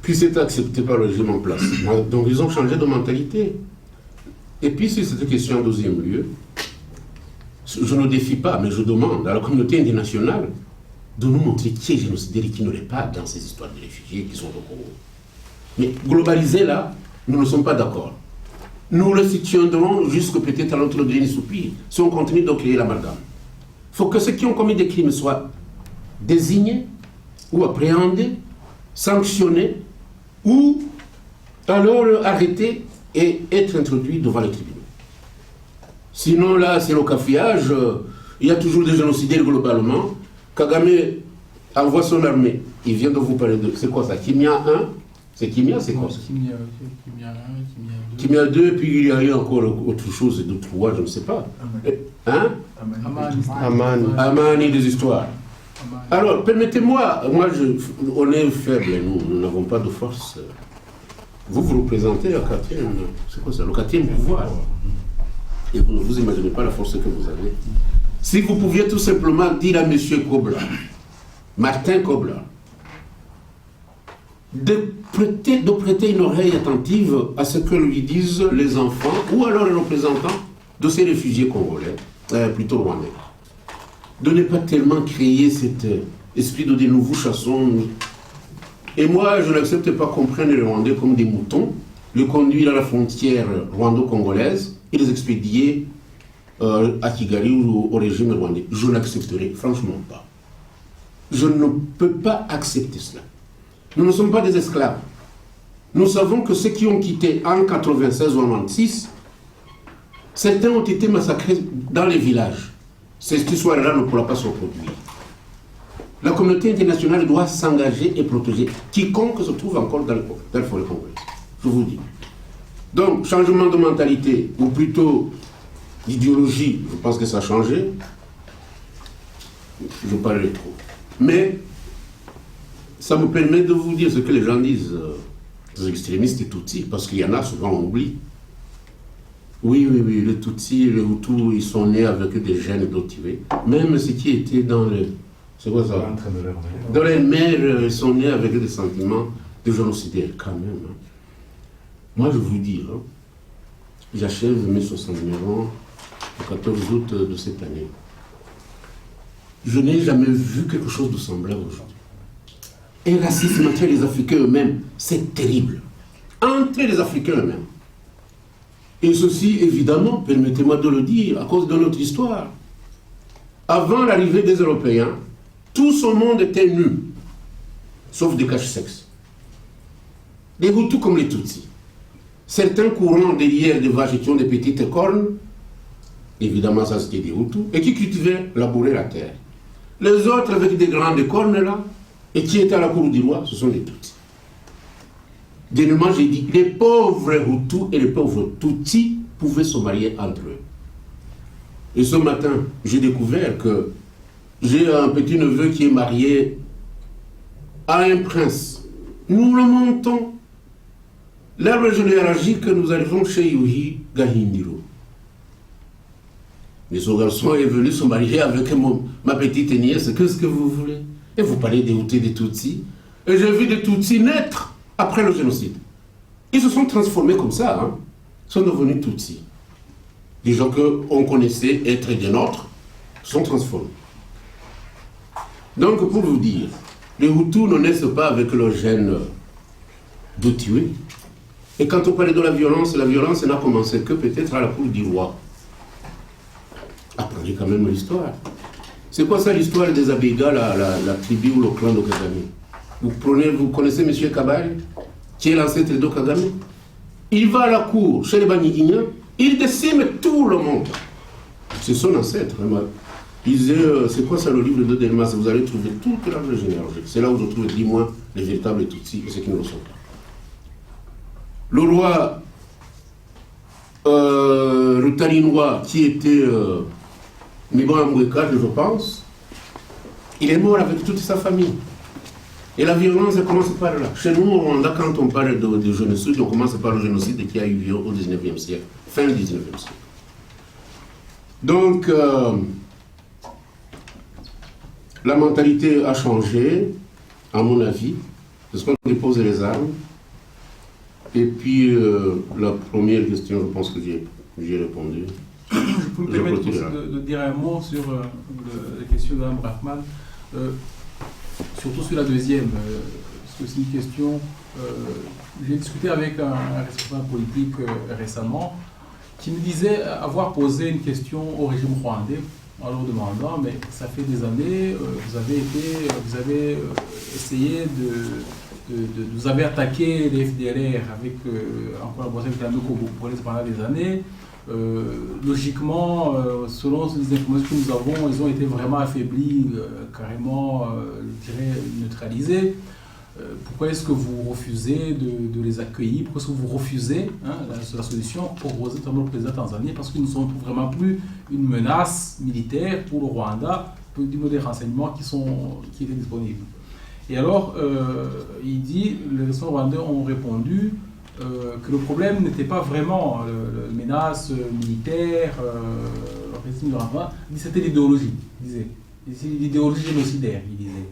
puissent être acceptées par le régime en place. Donc ils ont changé de mentalité. Et puis sur cette question en deuxième lieu, je ne défie pas, mais je demande à la communauté internationale de nous montrer qui est génocidaire et qui n'aurait pas dans ces histoires de réfugiés qui sont au Congo. Mais globalisé là, nous ne sommes pas d'accord. Nous le soutiendrons jusque peut-être à notre dernier soupir, si on continue de créer l'amalgame. Il faut que ceux qui ont commis des crimes soient désignés ou appréhendés, sanctionnés, ou alors arrêtés et être introduits devant les tribunaux. Sinon, là, c'est le cafouillage. Il y a toujours des génocidaires globalement. Kagame envoie son armée. Il vient de vous parler de... C'est quoi ça? Kimia 1? C'est Kimia, c'est quoi ça? Kimia 1, Kimia 2, puis il y a eu encore autre chose, d'autres trois, je ne sais pas. Hein? Amani, des histoires. Alors, permettez-moi, on est faible, nous n'avons pas de force. Vous représentez le quatrième, c'est quoi ça? Le quatrième pouvoir. Et vous ne vous imaginez pas la force que vous avez. Si vous pouviez tout simplement dire à M. Kobler, Martin Kobler, de prêter une oreille attentive à ce que lui disent les enfants ou alors les représentants de ces réfugiés congolais, plutôt rwandais. De ne pas tellement créer cet esprit de nouveaux chassons. Et moi, je n'accepte pas qu'on prenne les Rwandais comme des moutons les conduire à la frontière rwando-congolaise et les expédier à Kigali ou au régime rwandais. Je n'accepterai franchement pas. Je ne peux pas accepter cela. Nous ne sommes pas des esclaves. Nous savons que ceux qui ont quitté en 96 ou en 96, certains ont été massacrés dans les villages. Cette histoire-là ne pourra pas se reproduire. La communauté internationale doit s'engager et protéger quiconque se trouve encore dans le forêt congolaise. Je vous dis. Donc, changement de mentalité, ou plutôt d'idéologie, je pense que ça a changé. Je parlerai trop. Mais ça me permet de vous dire ce que les gens disent, les extrémistes et Tutsis, parce qu'il y en a souvent on oublie. Oui, les Tutsis et les Hutus, ils sont nés avec des gènes d'Otivé. Même ceux qui étaient dans le... C'est quoi ça? Dans les mères, ils sont nés avec des sentiments de génocidaires, quand même. Hein. Moi, je vous dis, hein, j'achève mes 69 ans le 14 août de cette année. Je n'ai jamais vu quelque chose de semblable aujourd'hui. Et le racisme entre les Africains eux-mêmes, c'est terrible. Entre les Africains eux-mêmes. Et ceci, évidemment, permettez-moi de le dire, à cause de notre histoire. Avant l'arrivée des Européens, tout ce monde était nu, sauf des caches-sexes. Les Hutus comme les Tutsis. Certains courant derrière des vaches qui ont des petites cornes, évidemment ça c'était des Hutus, et qui cultivaient, labouraient la terre. Les autres avec des grandes cornes là, et qui étaient à la cour du roi, ce sont les Tutsis. Dernièrement, j'ai dit, les pauvres Hutus et les pauvres Tutsis pouvaient se marier entre eux. Et ce matin, j'ai découvert que j'ai un petit-neveu qui est marié à un prince. Nous le montons. L'arbre généalogique, nous arrivons chez Yuhi Gahindiro. Mais ce garçon est venu se marier avec ma petite nièce. Qu'est-ce que vous voulez? Et vous parlez des Hutus et des Tutsis. Et j'ai vu des Tutsis naître après le génocide. Ils se sont transformés comme ça. Hein. Ils sont devenus Tutsis. Les gens qu'on connaissait être des nôtres sont transformés. Donc, pour vous dire, les Hutus ne naissent pas avec leur gène de tuer. Et quand on parlait de la violence n'a commencé que peut-être à la cour du roi. Apprenez quand même l'histoire. C'est quoi ça l'histoire des Abégas, la tribu ou le clan de Kagame? Vous connaissez M. Kabari, qui est l'ancêtre de Kagame? Il va à la cour, chez les Baniginiens, il décime tout le monde. C'est son ancêtre. Il disait, c'est quoi ça le livre de Delmas? Vous allez trouver toute l'arbre généalogique. C'est là où je trouve, dis-moi, les véritables Tutsis et ceux qui ne le sont pas. Le roi Rutalinois, qui était Miban Amouekad, je pense, il est mort avec toute sa famille. Et la violence, elle commence par là. Chez nous, au Rwanda, quand on parle de génocide, on commence par le génocide qui a eu lieu au 19e siècle, fin du 19e siècle. Donc, la mentalité a changé, à mon avis, parce qu'on dépose les armes. Et puis, la première question, je pense que j'ai répondu. Je peux me permettre aussi de dire un mot sur la question de Mme Brachman, surtout sur la deuxième, parce que c'est une question. J'ai discuté avec un responsable politique récemment qui me disait avoir posé une question au régime rwandais en leur demandant, mais ça fait des années, vous avez essayé vous avez attaqué les FDLR en collaboration avec la Noko-Congolaise pendant des années. Logiquement, selon les informations que nous avons, ils ont été vraiment affaiblis, carrément, je dirais, neutralisés. Pourquoi est-ce que vous refusez de les accueillir? Pourquoi est-ce que vous refusez la solution proposée par le président tanzanien? Parce qu'ils ne sont vraiment plus une menace militaire pour le Rwanda, du niveau des renseignements qui étaient disponibles. Et alors, il dit, les responsables rwandais ont répondu que le problème n'était pas vraiment la menace militaire, le Rwanda, c'était l'idéologie, il disait. C'est l'idéologie génocidaire, il disait.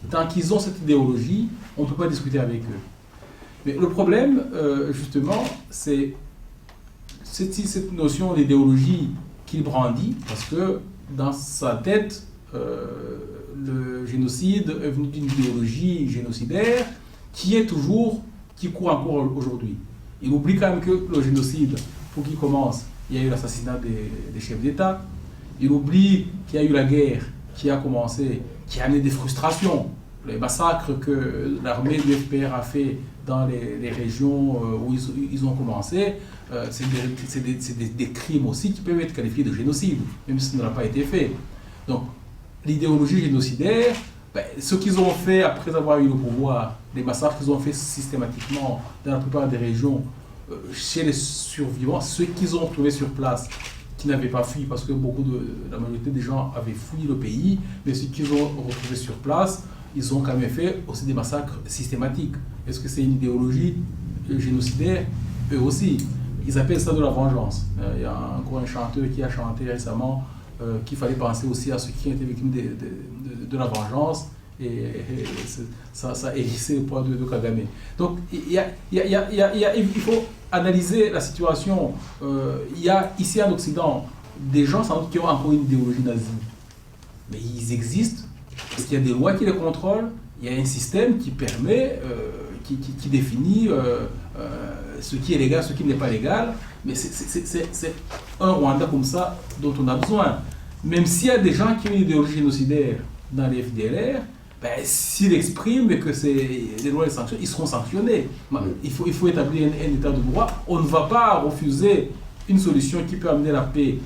Tant qu'ils ont cette idéologie, on ne peut pas discuter avec eux. Mais le problème, justement, c'est cette notion d'idéologie qu'il brandit, parce que dans sa tête, le génocide est venu d'une idéologie génocidaire qui court encore aujourd'hui. Il oublie quand même que le génocide, pour qu'il commence, il y a eu l'assassinat des chefs d'État. Il oublie qu'il y a eu la guerre qui a commencé, qui a amené des frustrations. Les massacres que l'armée du FPR a fait dans les régions où ils ont commencé, c'est des crimes aussi qui peuvent être qualifiés de génocide, même si ça n'a pas été fait. Donc, l'idéologie génocidaire, ce qu'ils ont fait après avoir eu le pouvoir, les massacres qu'ils ont fait systématiquement dans la plupart des régions, chez les survivants, ceux qu'ils ont trouvés sur place, qui n'avaient pas fui, parce que la majorité des gens avaient fui le pays, mais ceux qu'ils ont retrouvés sur place, ils ont quand même fait aussi des massacres systématiques. Est-ce que c'est une idéologie génocidaire? Eux aussi. Ils appellent ça de la vengeance. Il y a encore un chanteur qui a chanté récemment qu'il fallait penser aussi à ceux qui ont été victimes de la vengeance, et ça a hérissé le poids de Kagame. Donc il faut analyser la situation. Il y a ici en Occident des gens sans doute qui ont encore une idéologie nazie, mais ils existent parce qu'il y a des lois qui les contrôlent, il y a un système qui permet, qui définit ce qui est légal, ce qui n'est pas légal, mais c'est un Rwanda comme ça dont on a besoin. Même s'il y a des gens qui ont une idéologie génocidaire dans les FDLR, s'ils expriment et que les lois les sanctionnent, ils seront sanctionnés. Il faut établir un état de droit. On ne va pas refuser une solution qui peut amener la paix,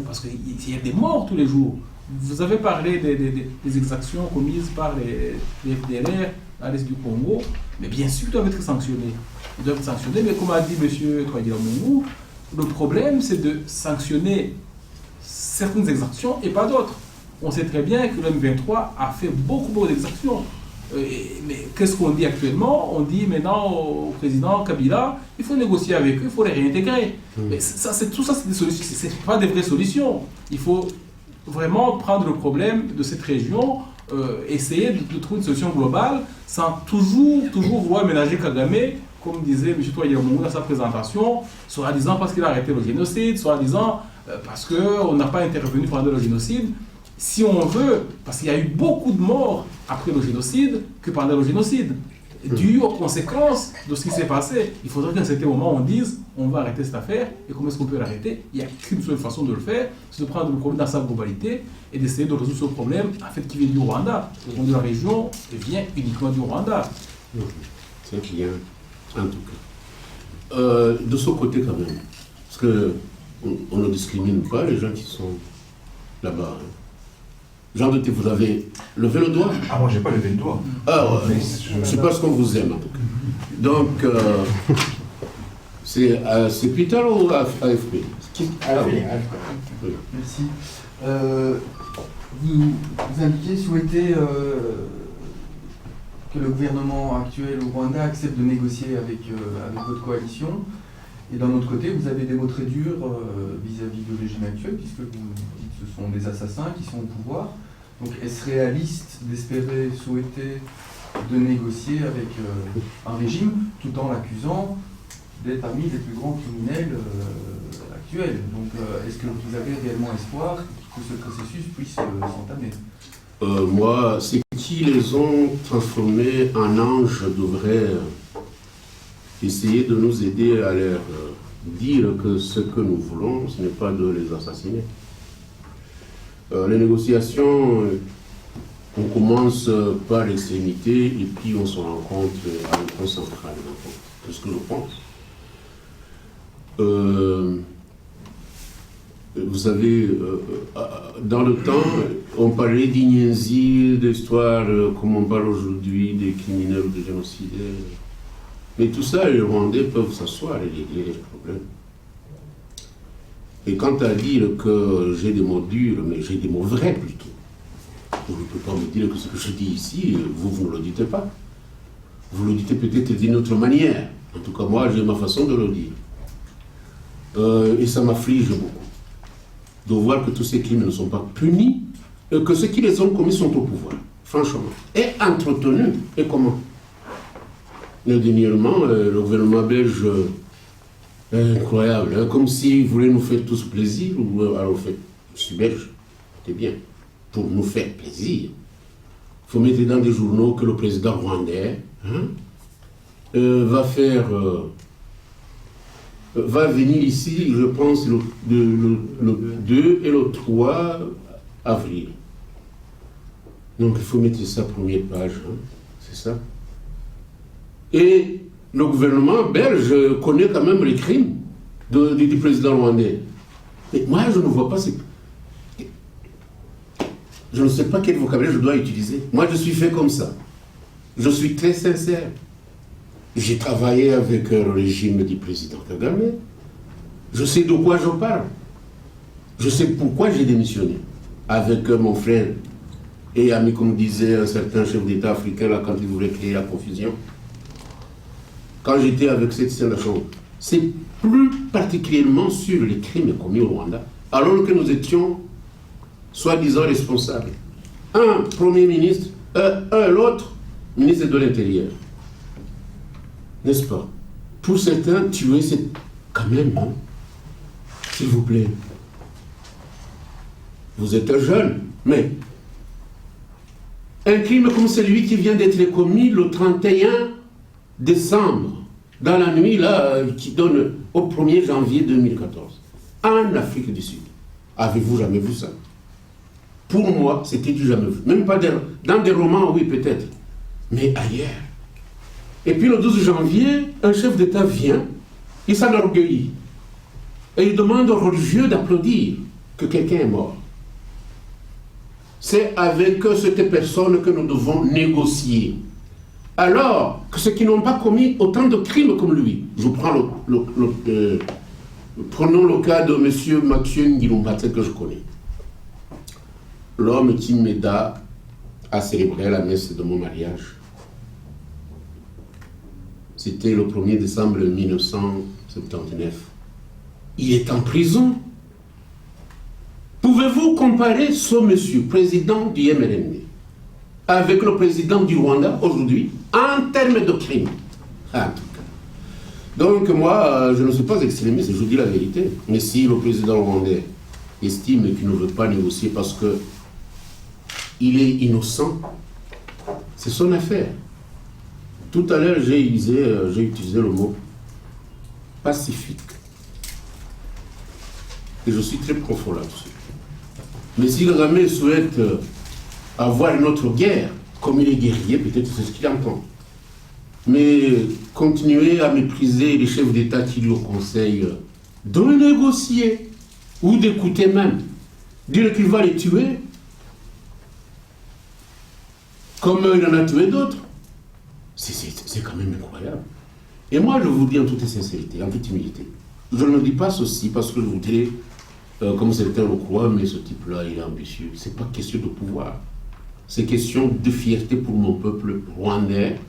parce qu'il y a des morts tous les jours. Vous avez parlé des exactions commises par les FDLR à l'est du Congo, mais bien sûr ils doivent être sanctionnés. Ils doivent être sanctionnés, mais comme a dit M. Twagiramungu, le problème c'est de sanctionner certaines exactions et pas d'autres. On sait très bien que le M23 a fait beaucoup d'exactions. Mais qu'est-ce qu'on dit actuellement? On dit maintenant au président Kabila, il faut négocier avec eux, il faut les réintégrer. Mais tout ça, c'est des solutions, c'est pas des vraies solutions. Il faut vraiment prendre le problème de cette région, essayer de trouver une solution globale, sans toujours vouloir ménager Kagame, comme disait M. Twagiramungu dans sa présentation, soit disant parce qu'il a arrêté le génocide, soit disant parce qu'on n'a pas intervenu pendant le génocide. Si on veut, parce qu'il y a eu beaucoup de morts après le génocide que pendant le génocide, dû aux conséquences de ce qui s'est passé, il faudrait qu'à un certain moment on dise on va arrêter cette affaire, et comment est-ce qu'on peut l'arrêter? Il n'y a qu'une seule façon de le faire, c'est de prendre le problème dans sa globalité et d'essayer de résoudre ce problème en fait qui vient du Rwanda. Le problème de la région vient uniquement du Rwanda. C'est bien, en tout cas. De ce côté quand même, parce qu'on ne discrimine pas les gens qui sont là-bas. Hein. Jean de Thé, vous avez levé le doigt? Ah, moi, j'ai pas levé le doigt. Ah, ouais. C'est parce qu'on vous aime, en tout cas. Donc, c'est Peter ou AFP? Oui. Merci. Vous indiquez souhaiter que le gouvernement actuel au Rwanda accepte de négocier avec votre coalition. Et d'un autre côté, vous avez des mots très durs vis-à-vis du régime actuel, puisque vous dites que ce sont des assassins qui sont au pouvoir. Donc est-ce réaliste d'espérer, souhaiter de négocier avec un régime tout en l'accusant d'être parmi les plus grands criminels actuels? Donc est-ce que vous avez réellement espoir que ce processus puisse s'entamer? Moi, c'est qui les ont transformés en anges devraient essayer de nous aider à leur dire que ce que nous voulons, ce n'est pas de les assassiner. Les négociations, on commence par l'extrémité et puis on se rencontre à un point central. C'est ce que je pense. Vous savez, dans le temps, on parlait d'Ignenzi, d'histoire comme on parle aujourd'hui, des criminels ou des génocidaires. Mais tout ça, les Rwandais peuvent s'asseoir et régler les problèmes. Et quant à dire que j'ai des mots durs, mais j'ai des mots vrais plutôt. Vous ne pouvez pas me dire que ce que je dis ici, vous ne le dites pas. Vous le dites peut-être d'une autre manière. En tout cas, moi, j'ai ma façon de le dire. Et ça m'afflige beaucoup de voir que tous ces crimes ne sont pas punis, et que ceux qui les ont commis sont au pouvoir, franchement. Et entretenus. Et comment? Dernièrement, le gouvernement belge, incroyable, hein, comme s'il voulait nous faire tous plaisir. Alors, je suis belge, c'est bien, pour nous faire plaisir. Il faut mettre dans des journaux que le président rwandais va faire va venir ici, je pense, le 2 et le 3 avril. Donc il faut mettre ça première page, hein, c'est ça. Et le gouvernement belge connaît quand même les crimes du président rwandais. Mais moi, je ne vois pas ce... Je ne sais pas quel vocabulaire je dois utiliser. Moi, je suis fait comme ça. Je suis très sincère. J'ai travaillé avec le régime du président Kagame. Je sais de quoi je parle. Je sais pourquoi j'ai démissionné. Avec mon frère et ami, comme disait un certain chef d'État africain, là, quand il voulait créer la confusion. Quand j'étais avec cette scène de la Chambre, c'est plus particulièrement sur les crimes commis au Rwanda, alors que nous étions soi-disant responsables. Un Premier ministre, l'autre ministre de l'Intérieur. N'est-ce pas? Pour certains, tuer, c'est quand même, hein? S'il vous plaît. Vous êtes un jeune, mais un crime comme celui qui vient d'être commis le 31 décembre, dans la nuit là, qui donne au 1er janvier 2014, en Afrique du Sud. Avez-vous jamais vu ça? Pour moi, c'était du jamais vu. Même pas dans des romans, oui, peut-être, mais ailleurs. Et puis le 12 janvier, un chef d'État vient, il s'enorgueillit. Et il demande aux religieux d'applaudir que quelqu'un est mort. C'est avec cette personne que nous devons négocier. Alors que ceux qui n'ont pas commis autant de crimes comme lui, je prends prenons le cas de M. Mathieu Ngilumbatse que je connais. L'homme qui m'aida à célébrer la messe de mon mariage. C'était le 1er décembre 1979. Il est en prison. Pouvez-vous comparer ce monsieur, président du MRND, avec le président du Rwanda aujourd'hui, en termes de crimes? En tout cas. Donc moi, je ne suis pas extrémiste, je vous dis la vérité. Mais si le président rwandais estime qu'il ne veut pas négocier parce qu'il est innocent, c'est son affaire. Tout à l'heure, j'ai utilisé le mot pacifique. Et je suis très profond là-dessus. Mais si Kagame souhaite avoir une autre guerre, comme il est guerrier, peut-être c'est ce qu'il entend. Mais continuer à mépriser les chefs d'État qui lui conseillent de négocier, ou d'écouter même, dire qu'il va les tuer, comme il en a tué d'autres, c'est quand même incroyable. Et moi, je vous dis en toute sincérité, en toute humilité, je ne dis pas ceci parce que je voudrais, comme certains le croient, mais ce type-là, il est ambitieux. Ce n'est pas question de pouvoir. C'est question de fierté pour mon peuple rwandais,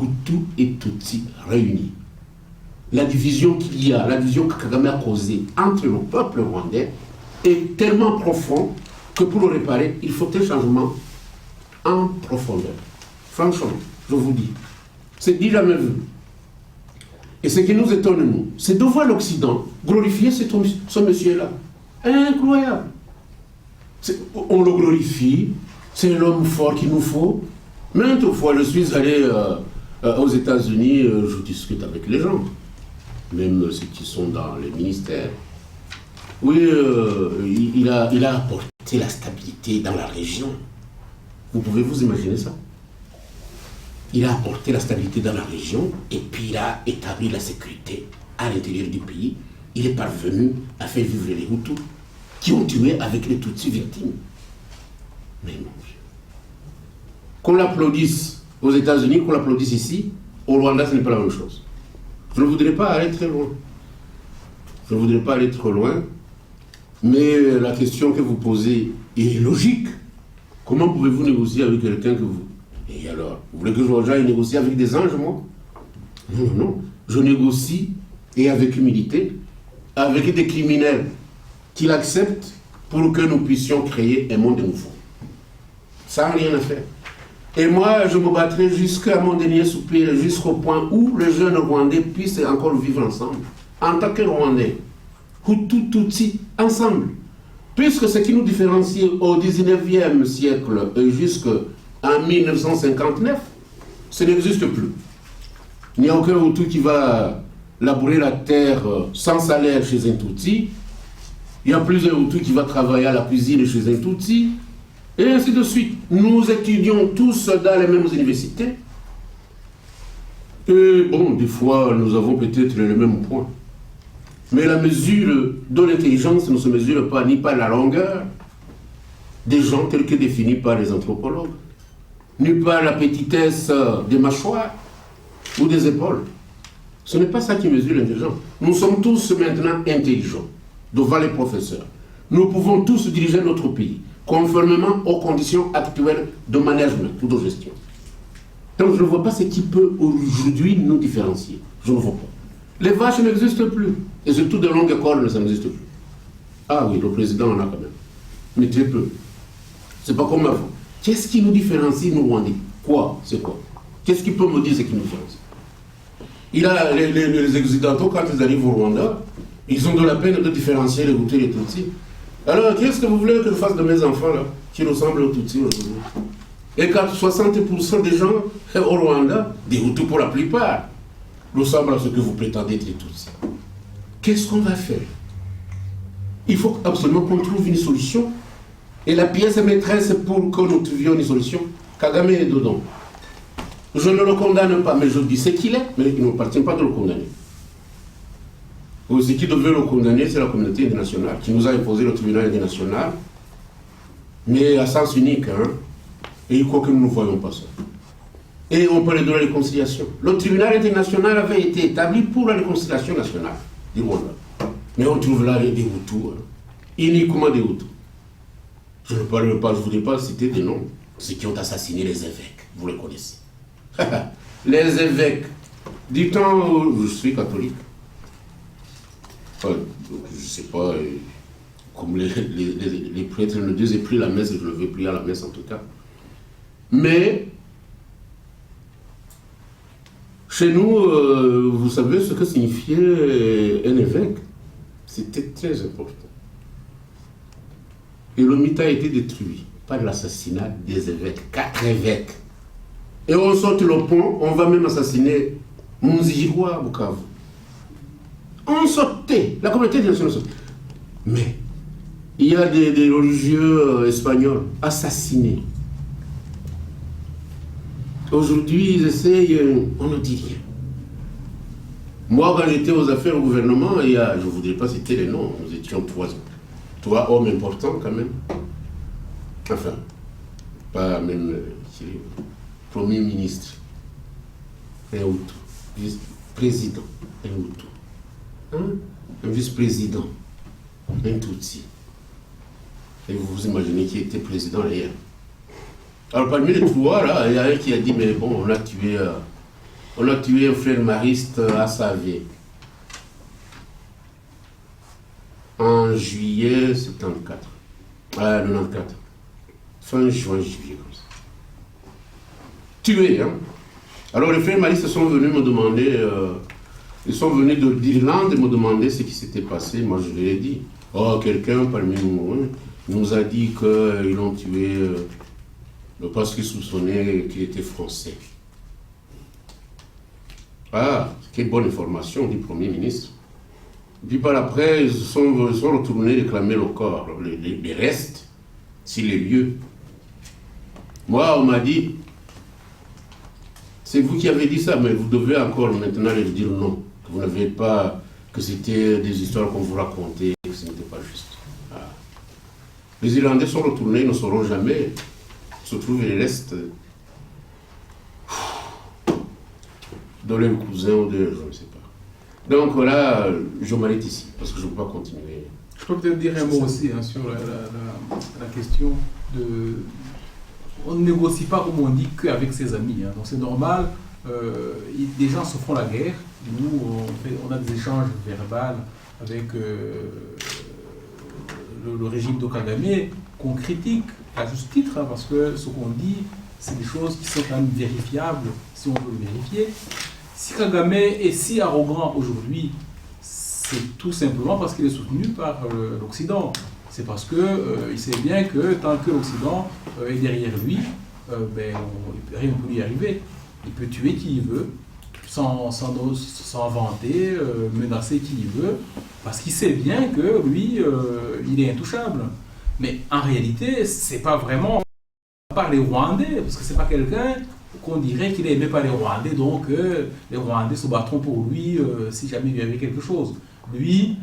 Hutu et Tutsi réunis. La division qu'il y a, la division que Kagame a causée entre le peuple rwandais est tellement profond que pour le réparer, il faut un changement en profondeur. Franchement, je vous dis, c'est dit jamais vu. Et ce qui nous étonne, nous, c'est de voir l'Occident glorifier ce monsieur-là. Incroyable. On le glorifie, c'est l'homme fort qu'il nous faut. Maintes fois, je suis allé aux États-Unis, je discute avec les gens, même ceux qui sont dans les ministères. Oui, il a apporté la stabilité dans la région. Vous pouvez vous imaginer ça? Il a apporté la stabilité dans la région et puis il a établi la sécurité à l'intérieur du pays. Il est parvenu à faire vivre les Hutus qui ont tué avec les Tutsis victimes. Mais mon Dieu. Qu'on l'applaudisse aux États-Unis, qu'on l'applaudisse ici, au Rwanda, ce n'est pas la même chose. Je ne voudrais pas aller très loin. Je ne voudrais pas aller trop loin, mais la question que vous posez est logique. Comment pouvez-vous négocier avec quelqu'un que vous... Et alors, vous voulez que j'aille négocier avec des anges, moi? Non, non, non. Je négocie, et avec humilité, avec des criminels qui l'acceptent pour que nous puissions créer un monde nouveau. Ça n'a rien à faire. Et moi, je me battrai jusqu'à mon dernier soupir, jusqu'au point où les jeunes Rwandais puissent encore vivre ensemble. En tant que Rwandais, Hutu, Tutsi, ensemble. Puisque ce qui nous différencie au 19e siècle jusqu'en 1959, ce n'existe plus. Il n'y a aucun Hutu qui va labourer la terre sans salaire chez un Tutsi, il y a plus d'un Hutu qui va travailler à la cuisine chez un Tutsi, et ainsi de suite. Nous étudions tous dans les mêmes universités, et bon, des fois, nous avons peut-être le même point. Mais la mesure de l'intelligence ne se mesure pas ni par la longueur des gens tels que définis par les anthropologues, ni par la petitesse des mâchoires ou des épaules. Ce n'est pas ça qui mesure l'intelligence. Nous sommes tous maintenant intelligents, devant les professeurs. Nous pouvons tous diriger notre pays, conformément aux conditions actuelles de management ou de gestion. Donc je ne vois pas ce qui peut aujourd'hui nous différencier. Je ne vois pas. Les vaches n'existent plus. Et surtout de longues écoles, ça n'existe plus. Ah oui, le président en a quand même. Mais très peu. C'est pas comme avant. Qu'est-ce qui nous différencie, nous, Rwandais? Quoi? C'est quoi? Qu'est-ce qui peut me dire ce qui nous différencie? Les Occidentaux, quand ils arrivent au Rwanda, ils ont de la peine de différencier les Hutus et les Tutsis. Alors, qu'est-ce que vous voulez que je fasse de mes enfants, là, qui ressemblent aux Tutsis aujourd'hui? Et quand 60% des gens au Rwanda, des Hutus pour la plupart, ressemblent à ce que vous prétendez être les Tutsis. Qu'est-ce qu'on va faire? Il faut absolument qu'on trouve une solution. Et la pièce maîtresse pour que nous trouvions une solution, Kagame est dedans. Je ne le condamne pas, mais je dis ce qu'il est, mais il ne m'appartient pas de le condamner. Ce qui devait le condamner, c'est la communauté internationale, qui nous a imposé le tribunal international, mais à sens unique, hein, et il croit que nous ne voyons pas ça. Et on parlait de la réconciliation. Le tribunal international avait été établi pour la réconciliation nationale du Rwanda. Mais on trouve là des Hutus, hein, uniquement des Hutus. Je ne parle pas, je ne voudrais pas citer des noms, ceux qui ont assassiné les évêques, vous les connaissez. Les évêques, du temps où je suis catholique, enfin, je ne sais pas, comme les prêtres ne disaient plus la messe, je ne vais prier à la messe en tout cas. Mais, chez nous, vous savez ce que signifiait un évêque? C'était très important. Et le mythe a été détruit par l'assassinat des évêques, 4 évêques. Et on saute le pont, on va même assassiner Munzijirwa à Bukavu. On sautait, la communauté internationale sautait. Mais il y a des religieux espagnols assassinés. Aujourd'hui, ils essayent, on ne dit rien. Moi, quand j'étais aux affaires au gouvernement, je ne voudrais pas citer les noms, nous étions 3 hommes importants quand même. Enfin, pas même Premier ministre, un Hutu, vice-président, un Hutu, un vice-président, un Tutsi. Et vous vous imaginez qui était président d'ailleurs. Alors parmi les 3, là, il y a un qui a dit, mais bon, on a tué un frère mariste à Savé. En juillet 74. 94. Fin juin, juillet, comme ça. Tués, hein. Alors les frères maristes sont venus me demander, ils sont venus d'Irlande me demander ce qui s'était passé. Moi je leur ai dit, oh, quelqu'un parmi nous nous a dit qu'ils l'ont tué parce qu'ils soupçonnaient qu'il était français. Ah, quelle bonne information du Premier ministre. Puis par après, ils sont retournés réclamer le corps, les restes, sur les lieux. Moi, on m'a dit, c'est vous qui avez dit ça, mais vous devez encore maintenant leur dire non, que vous n'avez pas, que c'était des histoires qu'on vous racontait, que ce n'était pas juste. Ah. Les Irlandais sont retournés, ils ne sauront jamais se trouver les restes de leurs cousins ou de, je ne sais pas. Donc là, je m'arrête ici, parce que je ne peux pas continuer. Je peux peut-être dire un mot aussi sur la question de... On ne négocie pas, comme on dit, qu'avec ses amis. Hein. Donc c'est normal, des gens se font la guerre. Nous, on a des échanges verbaux avec le régime de Kagame qu'on critique à juste titre, hein, parce que ce qu'on dit, c'est des choses qui sont quand même vérifiables, si on veut le vérifier. Si Kagame est si arrogant aujourd'hui, c'est tout simplement parce qu'il est soutenu par l'Occident. C'est parce qu'il sait bien que tant que l'Occident est derrière lui, rien ne peut lui arriver. Il peut tuer qui il veut. sans vanter, menacer qui il veut, parce qu'il sait bien que lui, il est intouchable. Mais en réalité, c'est pas vraiment par les Rwandais, parce que c'est pas quelqu'un qu'on dirait qu'il est aimé par les Rwandais, donc les Rwandais se battront pour lui si jamais il y avait quelque chose. Lui,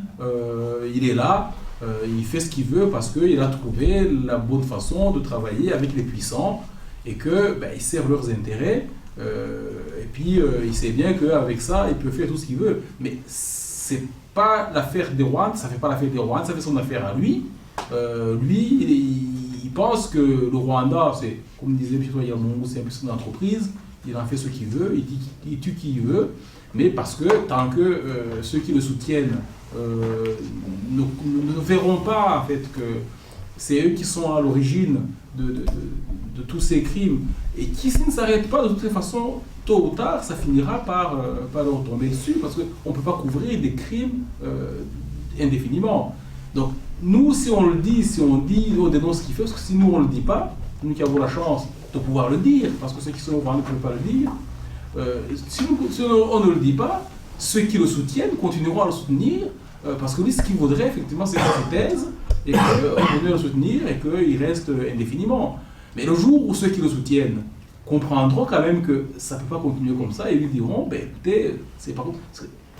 il est là, il fait ce qu'il veut parce qu'il a trouvé la bonne façon de travailler avec les puissants et que ils servent leurs intérêts. Et puis il sait bien qu'avec ça, il peut faire tout ce qu'il veut. Mais c'est pas l'affaire des Rwandais, ça fait pas l'affaire des Rwandais, ça fait son affaire à lui. Lui, il pense que le Rwanda, c'est, comme disait M. Yamungu, c'est un peu son entreprise, il en fait ce qu'il veut, il tue qui il veut, mais parce que tant que ceux qui le soutiennent ne verront pas en fait que c'est eux qui sont à l'origine de tous ces crimes, et qui s'ils ne s'arrêtent pas de toutes les façons, tôt ou tard, ça finira par leur tomber dessus, parce qu'on ne peut pas couvrir des crimes indéfiniment. Donc, nous, si on le dit, on dénonce ce qu'il fait, parce que si nous, on ne le dit pas, nous qui avons la chance de pouvoir le dire, parce que ceux qui sont au Rwanda ne peuvent pas le dire, si on ne le dit pas, ceux qui le soutiennent continueront à le soutenir, parce que lui, ce qu'il voudrait, effectivement, c'est qu'il se taise, et qu'on continue à le soutenir, et qu'il reste indéfiniment. Mais le jour où ceux qui le soutiennent comprendront quand même que ça ne peut pas continuer comme ça, et lui diront, écoutez, c'est pas bon.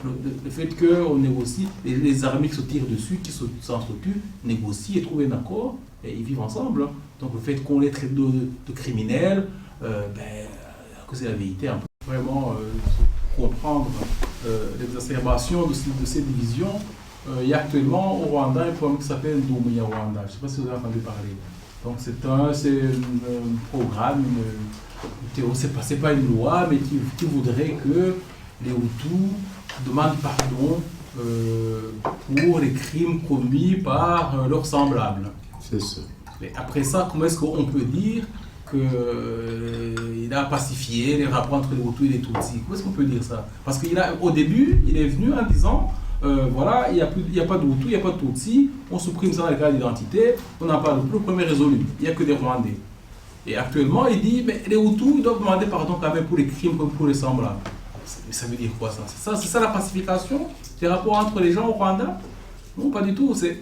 Le fait qu'on négocie, les armées qui se tirent dessus, qui s'entretuent, négocient et trouvent un accord, et ils vivent ensemble. Donc le fait qu'on les traite de criminels, que c'est la vérité, un peu. Vraiment comprendre l'exacerbation de ces divisions. Il y a actuellement au Rwanda un programme qui s'appelle Doumbouya Rwanda. Je ne sais pas si vous avez entendu parler. Donc c'est un programme, c'est pas une loi, mais qui voudrait que les Hutus demandent pardon pour les crimes commis par leurs semblables. C'est ça. Mais après ça, comment est-ce qu'on peut dire qu'il a pacifié les rapports entre les Hutus et les Tutsis? Comment est-ce qu'on peut dire ça? Parce qu'au début, il est venu en disant voilà, il n'y a pas de Hutus, il n'y a pas de Tutsis, on supprime ça dans les cas d'identité, on n'en parle plus, le premier résolu, il n'y a que des Rwandais. Et actuellement, il dit mais les Hutus ils doivent demander pardon quand même pour les crimes comme pour les semblables. Mais ça veut dire quoi ça? C'est ça la pacification des rapports entre les gens au Rwanda? Non, pas du tout. C'est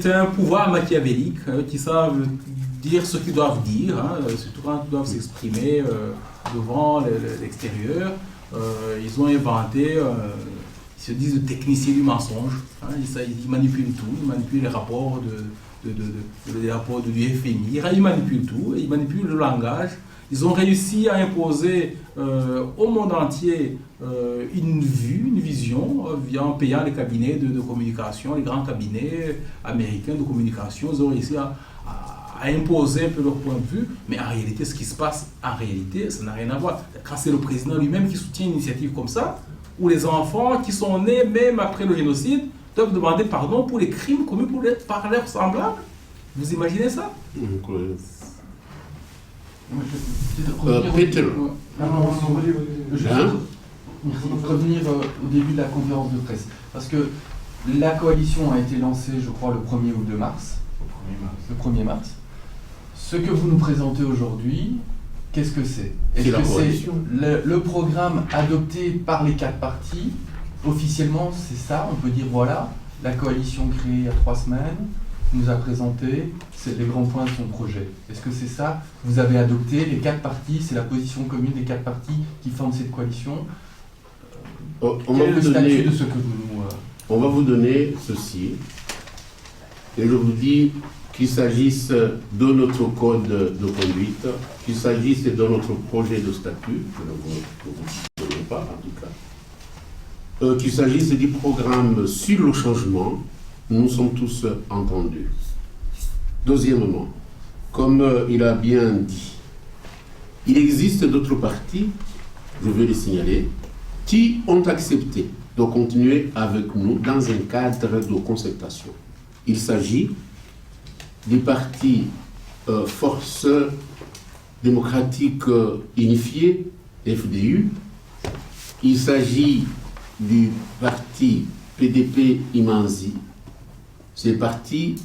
un pouvoir machiavélique qui savent dire ce qu'ils doivent dire, surtout quand ils doivent s'exprimer devant l'extérieur. Ils ont inventé, ils se disent techniciens du mensonge. Ils manipulent tout, ils manipulent les rapports les rapports du FMI, ils manipulent tout, ils manipulent le langage. Ils ont réussi à imposer au monde entier une vision, en payant les cabinets de communication, les grands cabinets américains de communication. Ils ont réussi à imposer un peu leur point de vue, mais en réalité, ce qui se passe, en réalité, ça n'a rien à voir. Quand c'est le président lui-même qui soutient une initiative comme ça, où les enfants qui sont nés même après le génocide doivent demander pardon pour les crimes commis par leurs semblables. Vous imaginez ça? Peter. Revenir au début de la conférence de presse. Parce que la coalition a été lancée, je crois, le 1er ou 2 mars. Le 1er mars. Ce que vous nous présentez aujourd'hui, qu'est-ce que c'est? Est-ce que c'est le programme adopté par les 4 partis? Officiellement, c'est ça, on peut dire voilà, la coalition créée il y a 3 semaines nous a présenté les grands points de son projet. Est-ce que c'est ça? Vous avez adopté les 4 partis, c'est la position commune des 4 partis qui forment cette coalition. Quel est le statut de ce que vous nous... On va vous donner ceci, et je vous dis qu'il s'agisse de notre code de conduite, qu'il s'agisse de notre projet de statut, que nous ne vous donnons pas en tout cas, qu'il s'agisse du programme sur le changement, nous sommes tous entendus. Deuxièmement, comme il a bien dit, il existe d'autres partis, je veux les signaler, qui ont accepté de continuer avec nous dans un cadre de concertation. Il s'agit des partis Force démocratique unifiée, FDU. Il s'agit du parti PDP Imanzi. C'est le parti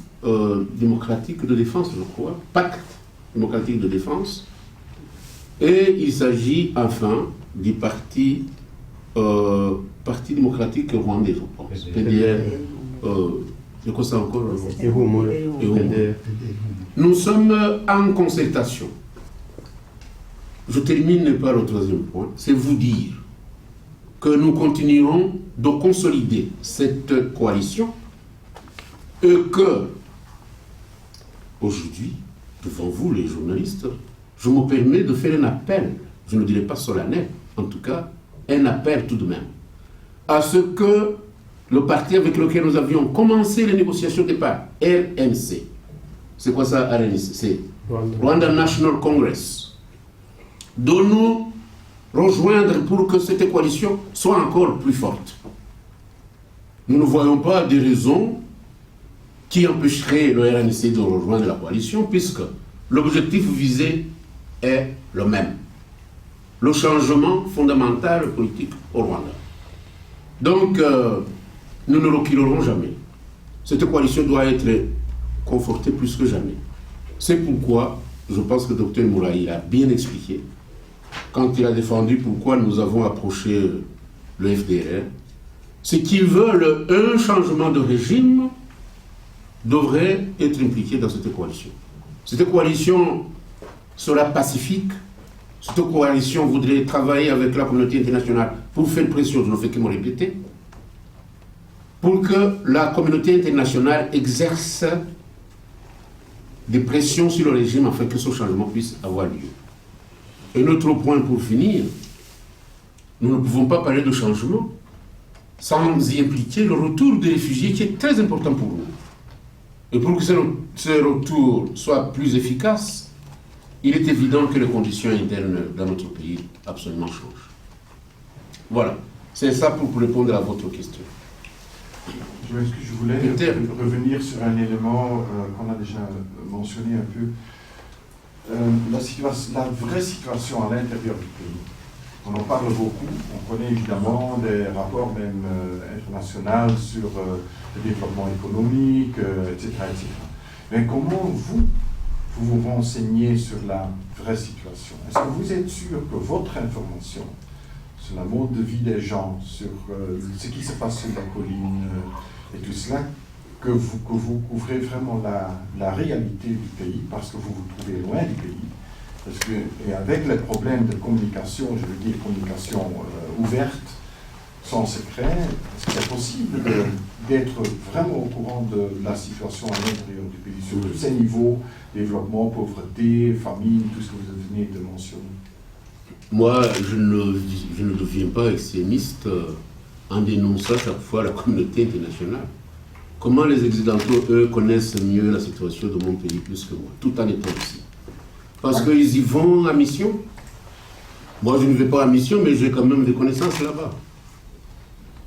démocratique de défense, je crois, Pacte démocratique de défense. Et il s'agit enfin du parti démocratique rwandais, je pense. PDR. C'est quoi ça encore? Nous sommes en concertation. Je termine par le troisième point. C'est vous dire que nous continuerons de consolider cette coalition et que, aujourd'hui, devant vous les journalistes, je me permets de faire un appel, je ne dirais pas solennel, en tout cas, un appel tout de même, à ce que le parti avec lequel nous avions commencé les négociations de départ, RNC, c'est quoi ça RNC? C'est Rwanda National Congress, de nous rejoindre pour que cette coalition soit encore plus forte. Nous ne voyons pas des raisons qui empêcheraient le RNC de rejoindre la coalition, puisque l'objectif visé est le même. Le changement fondamental politique au Rwanda. Donc, nous ne reculerons jamais. Cette coalition doit être confortée plus que jamais. C'est pourquoi, je pense que le Dr Mouraï a bien expliqué, quand il a défendu pourquoi nous avons approché le FDR, c'est qu'ils veulent un changement de régime devrait être impliqué dans cette coalition. Cette coalition sera pacifique. Cette coalition voudrait travailler avec la communauté internationale pour faire pression, je ne fais que me répéter, pour que la communauté internationale exerce des pressions sur le régime afin que ce changement puisse avoir lieu. Un autre point pour finir, nous ne pouvons pas parler de changement sans y impliquer le retour des réfugiés qui est très important pour nous. Et pour que ce retour soit plus efficace, il est évident que les conditions internes dans notre pays absolument changent. Voilà, c'est ça pour répondre à votre question. Je m'excuse, je voulais revenir sur un élément qu'on a déjà mentionné un peu. La vraie situation à l'intérieur du pays. On en parle beaucoup, on connaît évidemment des rapports même internationaux sur le développement économique, etc., etc. Mais comment vous renseignez sur la vraie situation? Est-ce que vous êtes sûr que votre information sur le mode de vie des gens, sur ce qui se passe sur la colline et tout cela, que vous couvrez vraiment la réalité du pays, parce que vous vous trouvez loin du pays? Parce que, et avec les problèmes de communication, je veux dire communication ouverte, sans secret, est-ce que c'est possible d'être vraiment au courant de la situation à l'intérieur du pays, sur tous ces niveaux, développement, pauvreté, famine, tout ce que vous venez de mentionner? Moi, je ne deviens pas extrémiste en dénonçant chaque fois la communauté internationale. Comment les Occidentaux, eux, connaissent mieux la situation de mon pays plus que moi, tout en étant ici? Parce qu'ils y vont à mission. Moi, je ne vais pas à mission, mais j'ai quand même des connaissances là-bas.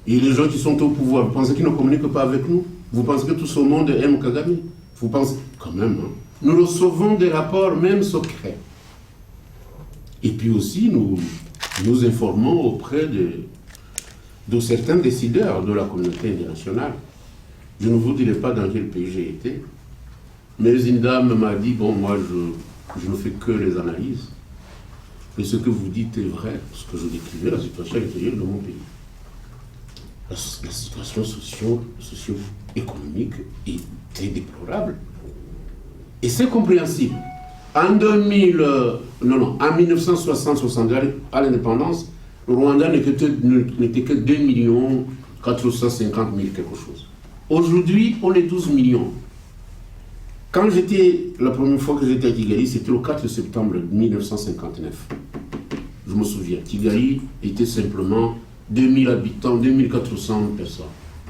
Et les gens qui sont au pouvoir, vous pensez qu'ils ne communiquent pas avec nous? Vous pensez que tout ce monde aime Kagame? Vous pensez quand même, hein? Nous recevons des rapports même secrets. Et puis aussi, nous informons auprès de certains décideurs de la communauté internationale. Je ne vous dirai pas dans quel pays j'ai été, mais une dame m'a dit, bon, moi, je ne fais que les analyses. Et ce que vous dites est vrai, parce que je décrivais la situation intérieure de mon pays. La situation socio-économique est très déplorable. Et c'est compréhensible. En 1960-62, à l'indépendance, le Rwanda n'était que 2 450 000 quelque chose. Aujourd'hui, on est 12 millions. Quand la première fois que j'étais à Kigali, c'était le 4 septembre 1959. Je me souviens, Kigali était simplement 2000 habitants, 2400 personnes.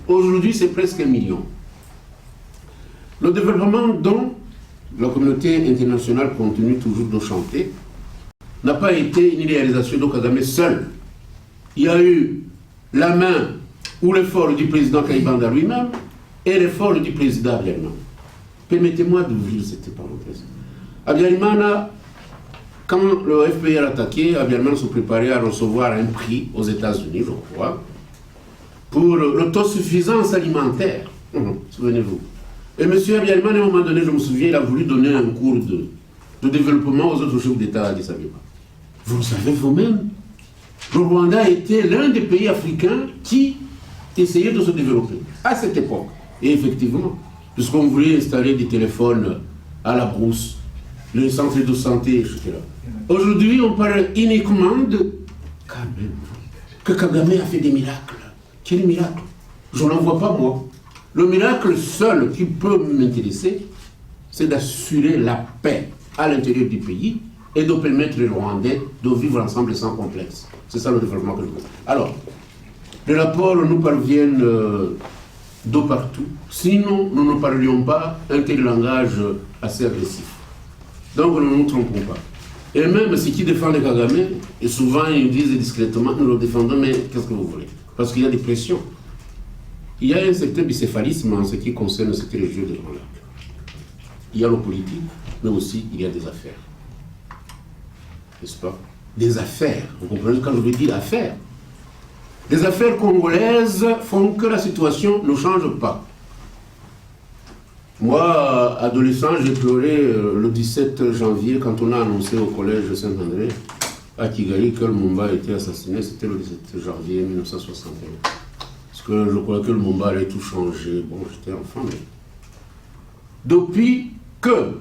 Aujourd'hui, c'est presque 1 million. Le développement dont la communauté internationale continue toujours de chanter n'a pas été une réalisation de Kagame seul. Il y a eu la main ou l'effort du président Kayibanda lui-même et l'effort du président Abiyarimana. Permettez-moi d'ouvrir cette parenthèse. Abiyarimana, quand le FPR a attaqué, Abiyarimana se préparait à recevoir un prix aux États-Unis, je crois, pour l'autosuffisance alimentaire. Souvenez-vous. Et M. Abiyarimana, à un moment donné, je me souviens, il a voulu donner un cours de développement aux autres chefs d'État à Addis Abeba. Vous le savez vous-même. Le Rwanda était l'un des pays africains qui essayait de se développer à cette époque. Et effectivement, puisqu'on voulait installer des téléphones à la brousse, les centres de santé, etc. Aujourd'hui, on parle uniquement de quand même, que Kagame a fait des miracles. Quel miracle? Je n'en vois pas, moi. Le miracle seul qui peut m'intéresser, c'est d'assurer la paix à l'intérieur du pays et de permettre les Rwandais de vivre ensemble sans complexe. C'est ça le développement que je veux. Alors, les rapports nous parviennent de partout. Sinon, nous ne parlions pas un tel langage assez agressif. Donc, nous ne nous trompons pas. Et même ceux qui défendent Kagame, et souvent ils disent discrètement, nous le défendons, mais qu'est-ce que vous voulez? Parce qu'il y a des pressions. Il y a un certain bicéphalisme en ce qui concerne cette région de Rwanda. Il y a le politique, mais aussi il y a des affaires. N'est-ce pas? Des affaires. Vous comprenez quand je veux dire affaires? Les affaires congolaises font que la situation ne change pas. Moi, adolescent, j'ai pleuré le 17 janvier quand on a annoncé au collège Saint-André à Kigali que Lumumba a été assassiné. C'était le 17 janvier 1961. Parce que je crois que Lumumba allait tout changer. Bon, j'étais enfant, mais... Depuis que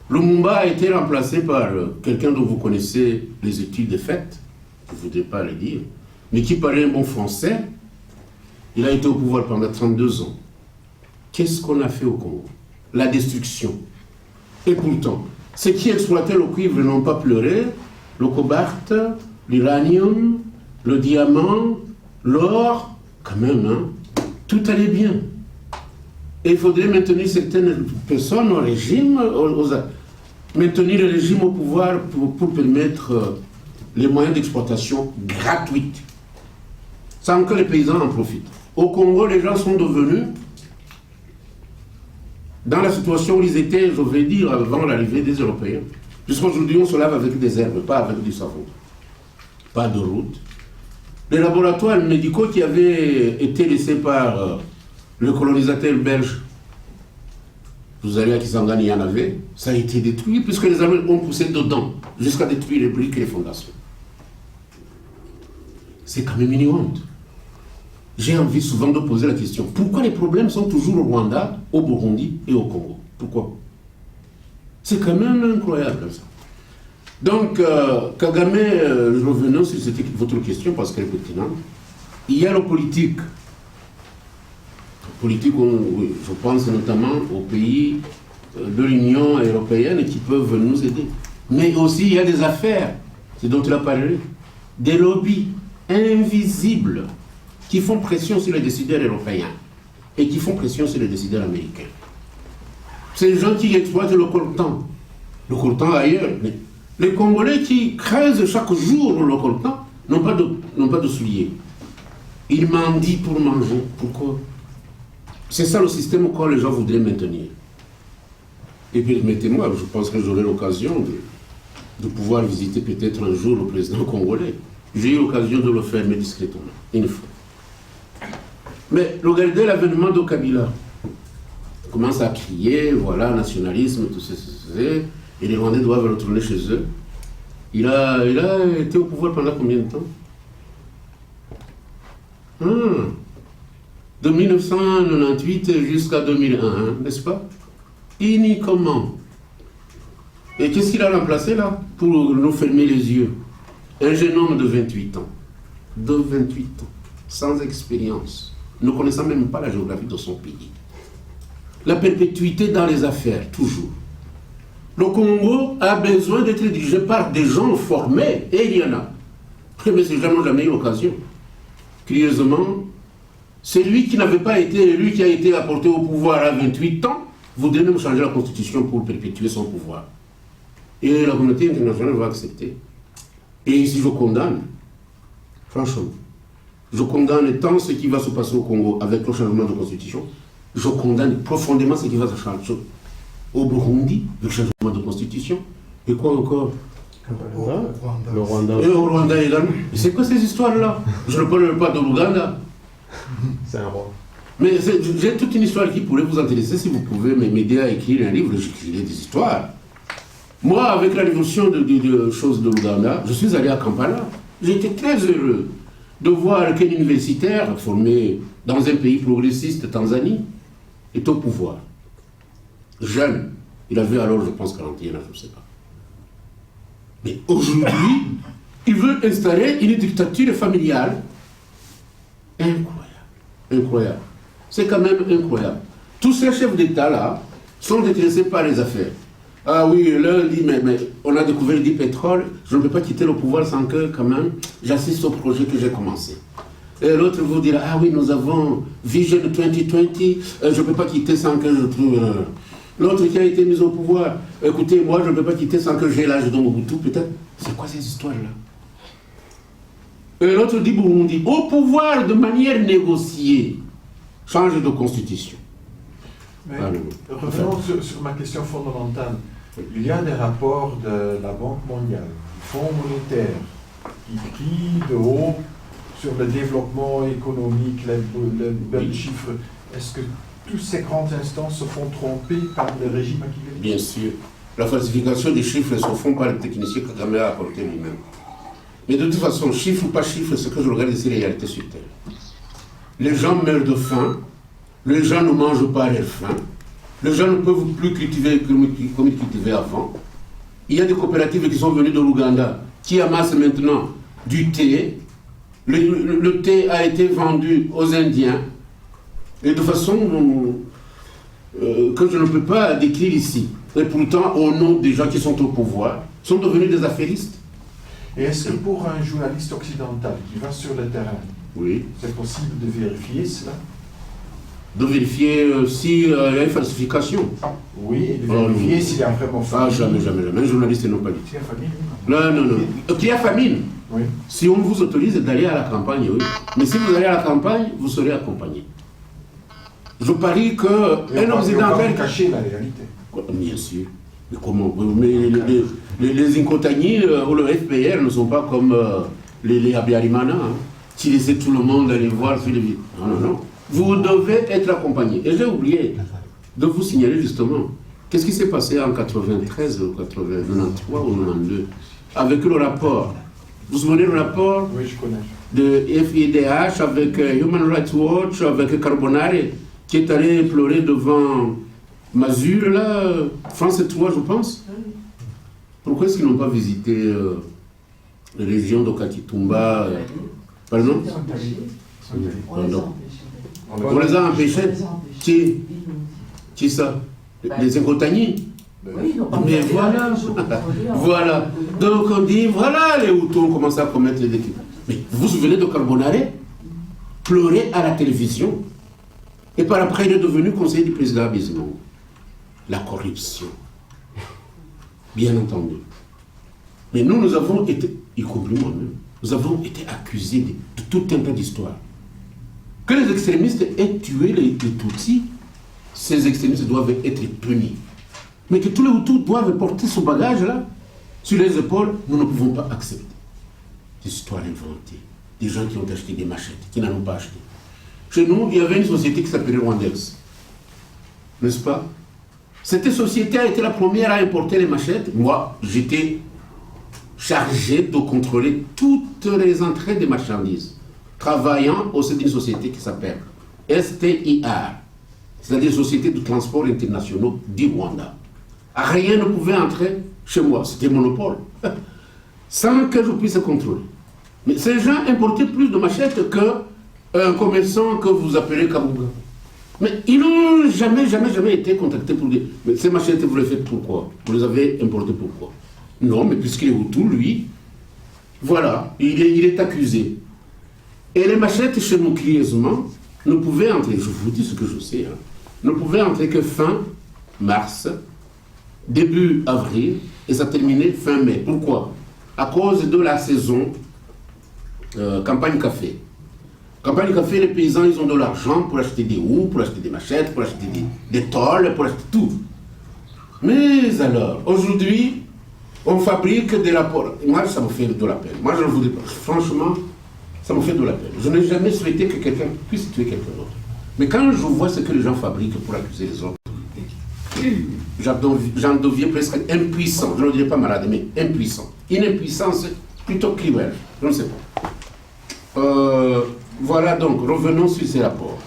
Lumumba a été remplacé par quelqu'un dont vous connaissez les études faites, je ne voudrais pas le dire, mais qui parlait un bon français, il a été au pouvoir pendant 32 ans. Qu'est-ce qu'on a fait au Congo? La destruction. Et pourtant, ceux qui exploitaient le cuivre n'ont pas pleuré, le cobalt, l'uranium, le diamant, l'or, quand même, hein, tout allait bien. Et il faudrait maintenir certaines personnes au régime, maintenir le régime au pouvoir pour permettre les moyens d'exploitation gratuits, sans que les paysans en profitent. Au Congo, les gens sont devenus dans la situation où ils étaient, je vais dire, avant l'arrivée des Européens. Jusqu'aujourd'hui, on se lave avec des herbes, pas avec du savon. Pas de route. Les laboratoires médicaux qui avaient été laissés par le colonisateur belge, vous allez à Kisangani, il y en avait, ça a été détruit, puisque les Allemands ont poussé dedans, jusqu'à détruire les briques et les fondations. C'est quand même une honte. J'ai envie souvent de poser la question, pourquoi les problèmes sont toujours au Rwanda, au Burundi et au Congo? Pourquoi? C'est quand même incroyable ça. Donc, Kagame, revenons sur votre question parce qu'elle est pertinente. Il y a le politique. Politique, oui, je pense notamment aux pays de l'Union européenne qui peuvent nous aider. Mais aussi, il y a des affaires, c'est dont il a parlé, des lobbies invisibles qui font pression sur les décideurs européens et qui font pression sur les décideurs américains. Ces gens qui exploitent le coltan ailleurs. Mais les Congolais qui creusent chaque jour le coltan n'ont pas de souliers. Ils mendient pour manger. Pourquoi? C'est ça le système auquel les gens voudraient maintenir. Et permettez-moi, je pense que j'aurai l'occasion de pouvoir visiter peut-être un jour le président congolais. J'ai eu l'occasion de le faire, mais discrètement, une fois. Mais regardez l'avènement de Kabila. Il commence à crier, voilà, nationalisme, tout ça, et les Rwandais doivent retourner chez eux. Il a été au pouvoir pendant combien de temps? De 1998 jusqu'à 2001, n'est-ce pas? Uniquement. Et qu'est-ce qu'il a remplacé là? Pour nous fermer les yeux. Un jeune homme de 28 ans. De 28 ans. Sans expérience. Ne connaissant même pas la géographie de son pays. La perpétuité dans les affaires, toujours. Le Congo a besoin d'être dirigé par des gens formés, et il y en a. Mais ces gens n'ont jamais eu l'occasion. Curieusement, celui qui n'avait pas été élu, qui a été apporté au pouvoir à 28 ans, voudrait même changer la constitution pour perpétuer son pouvoir. Et la communauté internationale va accepter. Et si je condamne, franchement, je condamne tant ce qui va se passer au Congo avec le changement de constitution, je condamne profondément ce qui va se changer au Burundi, le changement de constitution, et quoi encore? Le Rwanda. Et au Rwanda également. C'est quoi ces histoires-là? Je ne parle pas de l'Ouganda. C'est un roi. Mais j'ai toute une histoire qui pourrait vous intéresser si vous pouvez m'aider à écrire un livre, j'écrirai des histoires. Moi, avec la révolution de choses de l'Ouganda, je suis allé à Kampala. J'ai été très heureux de voir qu'un universitaire formé dans un pays progressiste, Tanzanie, est au pouvoir. Jeune. Il avait alors, je pense, 41 ans, je ne sais pas. Mais aujourd'hui, il veut installer une dictature familiale. Incroyable. Incroyable. C'est quand même incroyable. Tous ces chefs d'État-là sont intéressés par les affaires. Ah oui, l'un dit, mais on a découvert du pétrole, je ne peux pas quitter le pouvoir sans que, quand même, j'assiste au projet que j'ai commencé. Et l'autre vous dira, ah oui, nous avons Vision 2020, je ne peux pas quitter sans que je trouve... L'autre qui a été mis au pouvoir, écoutez, moi, je ne peux pas quitter sans que j'ai l'âge de Mobutu, peut-être. C'est quoi ces histoires-là? Et l'autre dit, Burundi, au pouvoir de manière négociée, change de constitution. Mais revenons sur ma question fondamentale. Il y a des rapports de la Banque mondiale, du Fonds monétaire, qui crient de haut sur le développement économique, les belles chiffres. Est-ce que toutes ces grandes instances se font tromper par le régime machiavélique? Bien sûr. La falsification des chiffres se font par le technicien que Kagame a apporté lui-même. Mais de toute façon, chiffre ou pas chiffre, ce que je regarde, c'est la réalité sur Terre. Les gens meurent de faim, les gens ne mangent pas à leur faim, les gens ne peuvent plus cultiver comme ils cultivaient avant. Il y a des coopératives qui sont venues de l'Ouganda, qui amassent maintenant du thé. Le thé a été vendu aux Indiens, et de façon que je ne peux pas décrire ici. Et pourtant, au nom des gens qui sont au pouvoir, sont devenus des affairistes. Et est-ce que pour un journaliste occidental qui va sur le terrain, oui, c'est possible de vérifier cela? De vérifier s'il y a une falsification? Oui, et de vérifier s'il y a vraiment famine. Ah, jamais, jamais, jamais. Un journaliste non pas dit. S'il y a famine? Non, non, non. Qu'il y a famine? Oui. Si on vous autorise d'aller à la campagne, oui. Mais si vous allez à la campagne, vous serez accompagné. Je parie qu'un Occidental... cacher la réalité. Bien sûr. Mais comment? Mais les Inkotagni ou le FPR ne sont pas comme les Abiyarimana, hein, qui laissaient tout le monde aller voir sur les villes. Non, non, non. Vous devez être accompagné. Et j'ai oublié de vous signaler justement, qu'est-ce qui s'est passé en 93 ou 93 ou 92 avec le rapport. Vous vous souvenez du rapport? Oui, je connais. De FIDH avec Human Rights Watch, avec Carbonare, qui est allé pleurer devant Mazur, là, France 3, je pense. Pourquoi est-ce qu'ils n'ont pas visité les régions de Katitumba? Pardon? On les a empêchés. Qui ça? Les Inkotagni? Mais voilà. Voilà. Donc on dit, voilà, les Hutus ont commencé à commettre des crimes. Mais vous vous souvenez de Carbonare? Pleurer à la télévision. Et par après, il est devenu conseiller du président Bizimana. La corruption. Bien entendu. Mais nous avons été, y compris moi-même, nous avons été accusés de tout un tas d'histoires. Que les extrémistes aient tué les Tutsis, ces extrémistes doivent être punis. Mais que tous les Hutus doivent porter ce bagage-là sur les épaules, nous ne pouvons pas accepter. Des histoires inventées, des gens qui ont acheté des machettes, qui n'en ont pas acheté. Chez nous, il y avait une société qui s'appelait Rwandex. N'est-ce pas? Cette société a été la première à importer les machettes. Moi, j'étais chargé de contrôler toutes les entrées des marchandises, travaillant au sein d'une société qui s'appelle STIR, c'est-à-dire Société de transport internationaux du Rwanda. Rien ne pouvait entrer chez moi, c'était monopole, sans que je puisse contrôler. Mais ces gens importaient plus de machettes qu'un commerçant que vous appelez Kabuga. Mais ils n'ont jamais été contactés pour dire, mais ces machettes, vous les faites pourquoi? Vous les avez importées pourquoi? Non, mais puisqu'il est Hutu, lui, voilà, il est accusé. Et les machettes, chez nous, curieusement, ne pouvaient entrer, je vous dis ce que je sais, hein, ne pouvaient entrer que fin mars, début avril, et ça terminait fin mai. Pourquoi? À cause de la saison campagne café. Campagne café, les paysans, ils ont de l'argent pour acheter des houes, pour acheter des machettes, pour acheter des tôles, pour acheter tout. Mais alors, aujourd'hui, on fabrique des rapports. Moi, ça me fait de la peine. Moi, je ne vous dis pas. Franchement, ça me fait de la peine. Je n'ai jamais souhaité que quelqu'un puisse tuer quelqu'un d'autre. Mais quand je vois ce que les gens fabriquent pour accuser les autres, j'en deviens presque impuissant. Je ne dirais pas malade, mais impuissant. Une impuissance plutôt cruelle. Je ne sais pas. Voilà donc, revenons sur ces rapports.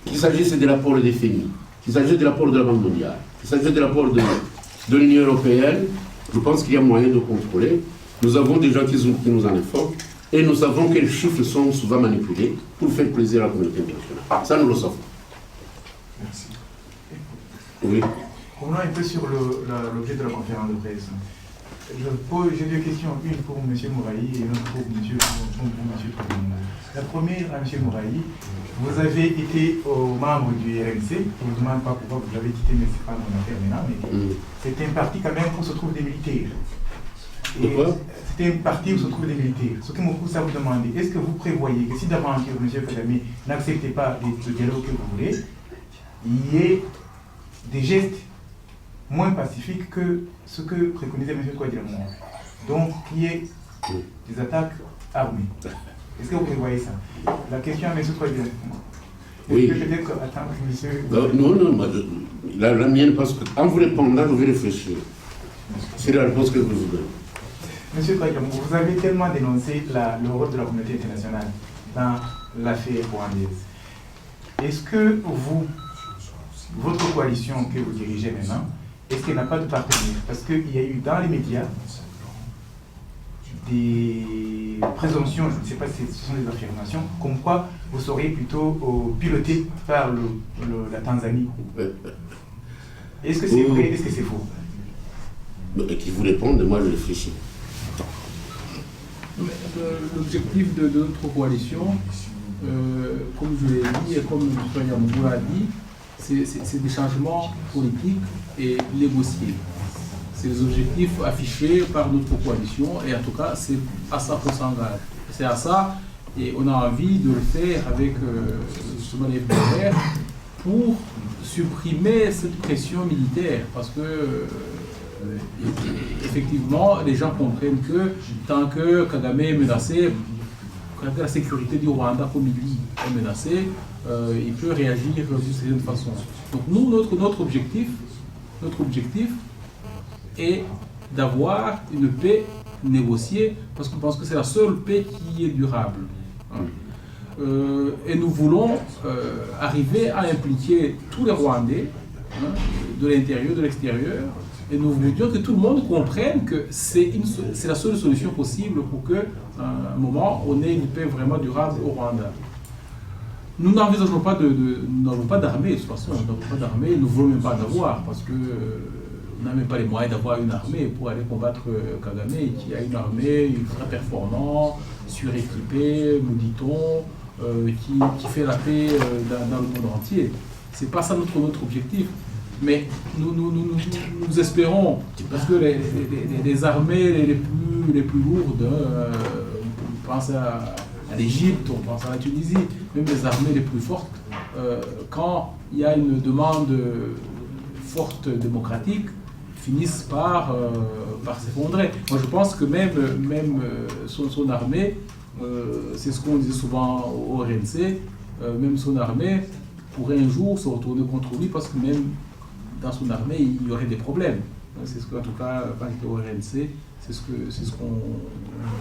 Qu'il s'agisse des rapports des FMI, qu'il s'agisse des rapports de la Banque mondiale, qu'il s'agisse des rapports de l'Union européenne, je pense qu'il y a moyen de contrôler. Nous avons des gens qui nous en informent et nous savons que les chiffres sont souvent manipulés pour faire plaisir à la communauté internationale. Ça, nous le savons. Merci. Oui. Revenons un peu sur l'objet de la conférence de presse. J'ai deux questions, une pour M. Mourahi et une pour M. Tribunal. La première à M. Mourahi, vous avez été membre du RNC, je ne vous demande pas pourquoi vous l'avez quitté, mais ce n'est pas mon affaire maintenant, mais c'était un parti quand même où se trouvent des militaires. C'était un parti où se trouvent des militaires. Ce qui me pousse à vous demander, est-ce que vous prévoyez que si d'aventure M. Kagame n'acceptez pas le dialogue que vous voulez, il y ait des gestes moins pacifiques que ce que préconisait M. Kouadiramo, donc qui est des attaques armées. Est-ce que vous prévoyez ça? La question à M. Kouadiramo. Oui. Peut-être attendre que M. Non, la mienne, parce qu'en vous répondant, je vais réfléchir. C'est la réponse que je vous donne. Monsieur Kouadiramo, vous avez tellement dénoncé le rôle de la communauté internationale dans l'affaire rwandaise. Est-ce que votre coalition que vous dirigez maintenant, est-ce qu'elle n'a pas de partenaire? Parce qu'il y a eu dans les médias des présomptions, je ne sais pas si ce sont des affirmations, comme quoi vous seriez plutôt piloté par la Tanzanie. Est-ce que c'est vrai? Est-ce que c'est faux? Qui vous répondent, moi je réfléchis. L'objectif de notre coalition, comme je l'ai dit et comme M. Kouadiramo l'a dit, c'est des changements politiques et négociés. C'est les objectifs affichés par notre coalition et en tout cas, c'est à ça qu'on s'engage. C'est à ça et on a envie de le faire avec justement les FDLR pour supprimer cette pression militaire parce que effectivement, les gens comprennent que tant que Kagame est menacé, que la sécurité du Rwanda comme il dit est menacée, il peut réagir d'une certaine façon. Donc nous, notre objectif est d'avoir une paix négociée, parce qu'on pense que c'est la seule paix qui est durable. Et nous voulons arriver à impliquer tous les Rwandais, de l'intérieur, de l'extérieur, et nous voudrions que tout le monde comprenne que c'est la seule solution possible pour qu'à un moment, on ait une paix vraiment durable au Rwanda. Nous n'envisageons pas nous n'avons pas d'armée, de toute façon, nous n'avons pas d'armée, nous ne voulons même pas d'avoir, parce que on n'a même pas les moyens d'avoir une armée pour aller combattre Kagame, qui a une armée ultra performante, suréquipée, nous dit-on, qui fait la paix dans le monde entier. C'est pas ça notre objectif. Mais nous espérons, parce que les armées les plus lourdes, on pense à l'Égypte, on pense à la Tunisie, même les armées les plus fortes, quand il y a une demande forte démocratique, finissent par s'effondrer. Moi je pense que même son armée, c'est ce qu'on disait souvent au RNC, même son armée pourrait un jour se retourner contre lui parce que même dans son armée, il y aurait des problèmes. C'est ce qu'en tout cas, quand j'étais au RNC, c'est ce qu'on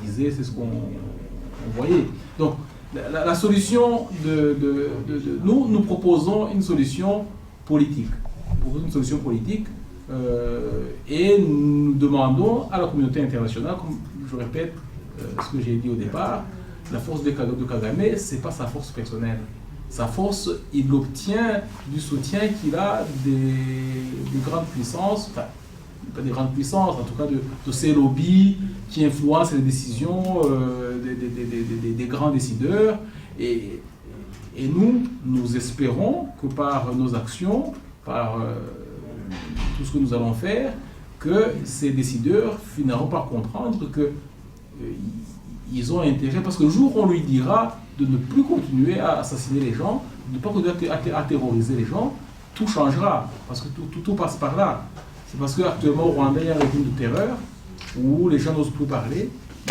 disait, c'est ce qu'on voyait. Donc, la solution nous proposons une solution politique. Et nous demandons à la communauté internationale, comme je répète ce que j'ai dit au départ, la force de Kagame, ce n'est pas sa force personnelle. Sa force, il obtient du soutien qu'il a des grandes puissances, enfin, pas des grandes puissances, en tout cas de ces lobbies qui influencent les décisions des grands décideurs. Et nous espérons que par nos actions, par tout ce que nous allons faire, que ces décideurs finiront par comprendre qu'ils ont intérêt, parce que le jour où on lui dira de ne plus continuer à assassiner les gens, de ne pas continuer à terroriser les gens, tout changera, parce que tout passe par là. C'est parce qu'actuellement au Rwanda, il y a un régime de terreur où les gens n'osent plus parler,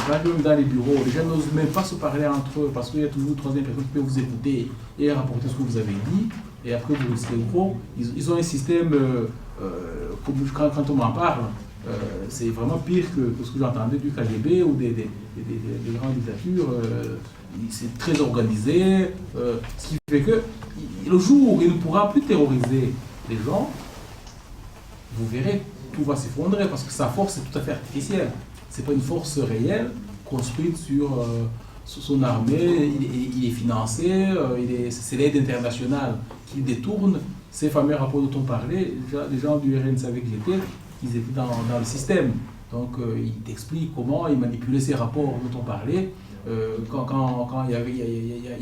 même dans les bureaux, les gens n'osent même pas se parler entre eux, parce qu'il y a toujours une troisième personne qui peut vous écouter et rapporter ce que vous avez dit. et après vous risquez gros. Ils ont un système, quand on m'en parle, c'est vraiment pire que ce que j'entendais du KGB ou des grandes dictatures. C'est très organisé, ce qui fait que le jour où il ne pourra plus terroriser les gens, vous verrez, tout va s'effondrer parce que sa force est tout à fait artificielle. C'est pas une force réelle construite sur son armée, il est financé, c'est l'aide internationale qui détourne ces fameux rapports dont on parlait. Les gens du RN savaient que j'étais, ils étaient dans le système. Donc ils t'expliquent comment ils manipulaient ces rapports dont on parlait. Quand il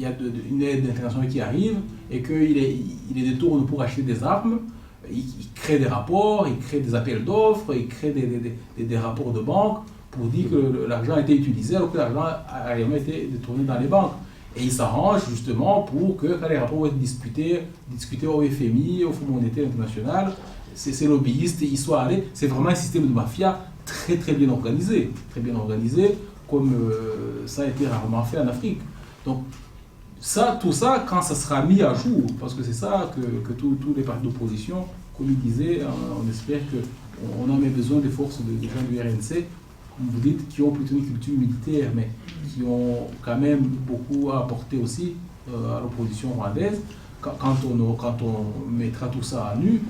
y a une aide internationale qui arrive et qu'il les détourne pour acheter des armes, il crée des rapports, il crée des appels d'offres, il crée des rapports de banque pour dire que l'argent a été utilisé alors que l'argent a réellement été détourné dans les banques. Et il s'arrange justement pour que quand les rapports vont être discutés au FMI, au Fonds monétaire international, ces lobbyistes y soient allés. C'est vraiment un système de mafia très très bien organisé, comme ça a été rarement fait en Afrique. Donc tout ça, quand ça sera mis à jour, parce que c'est ça que tous les partis d'opposition, comme ils disaient, on espère qu'on a même besoin des forces des gens du RNC, comme vous dites, qui ont plutôt une culture militaire, mais qui ont quand même beaucoup à apporter aussi à l'opposition rwandaise. Quand on mettra tout ça à nu,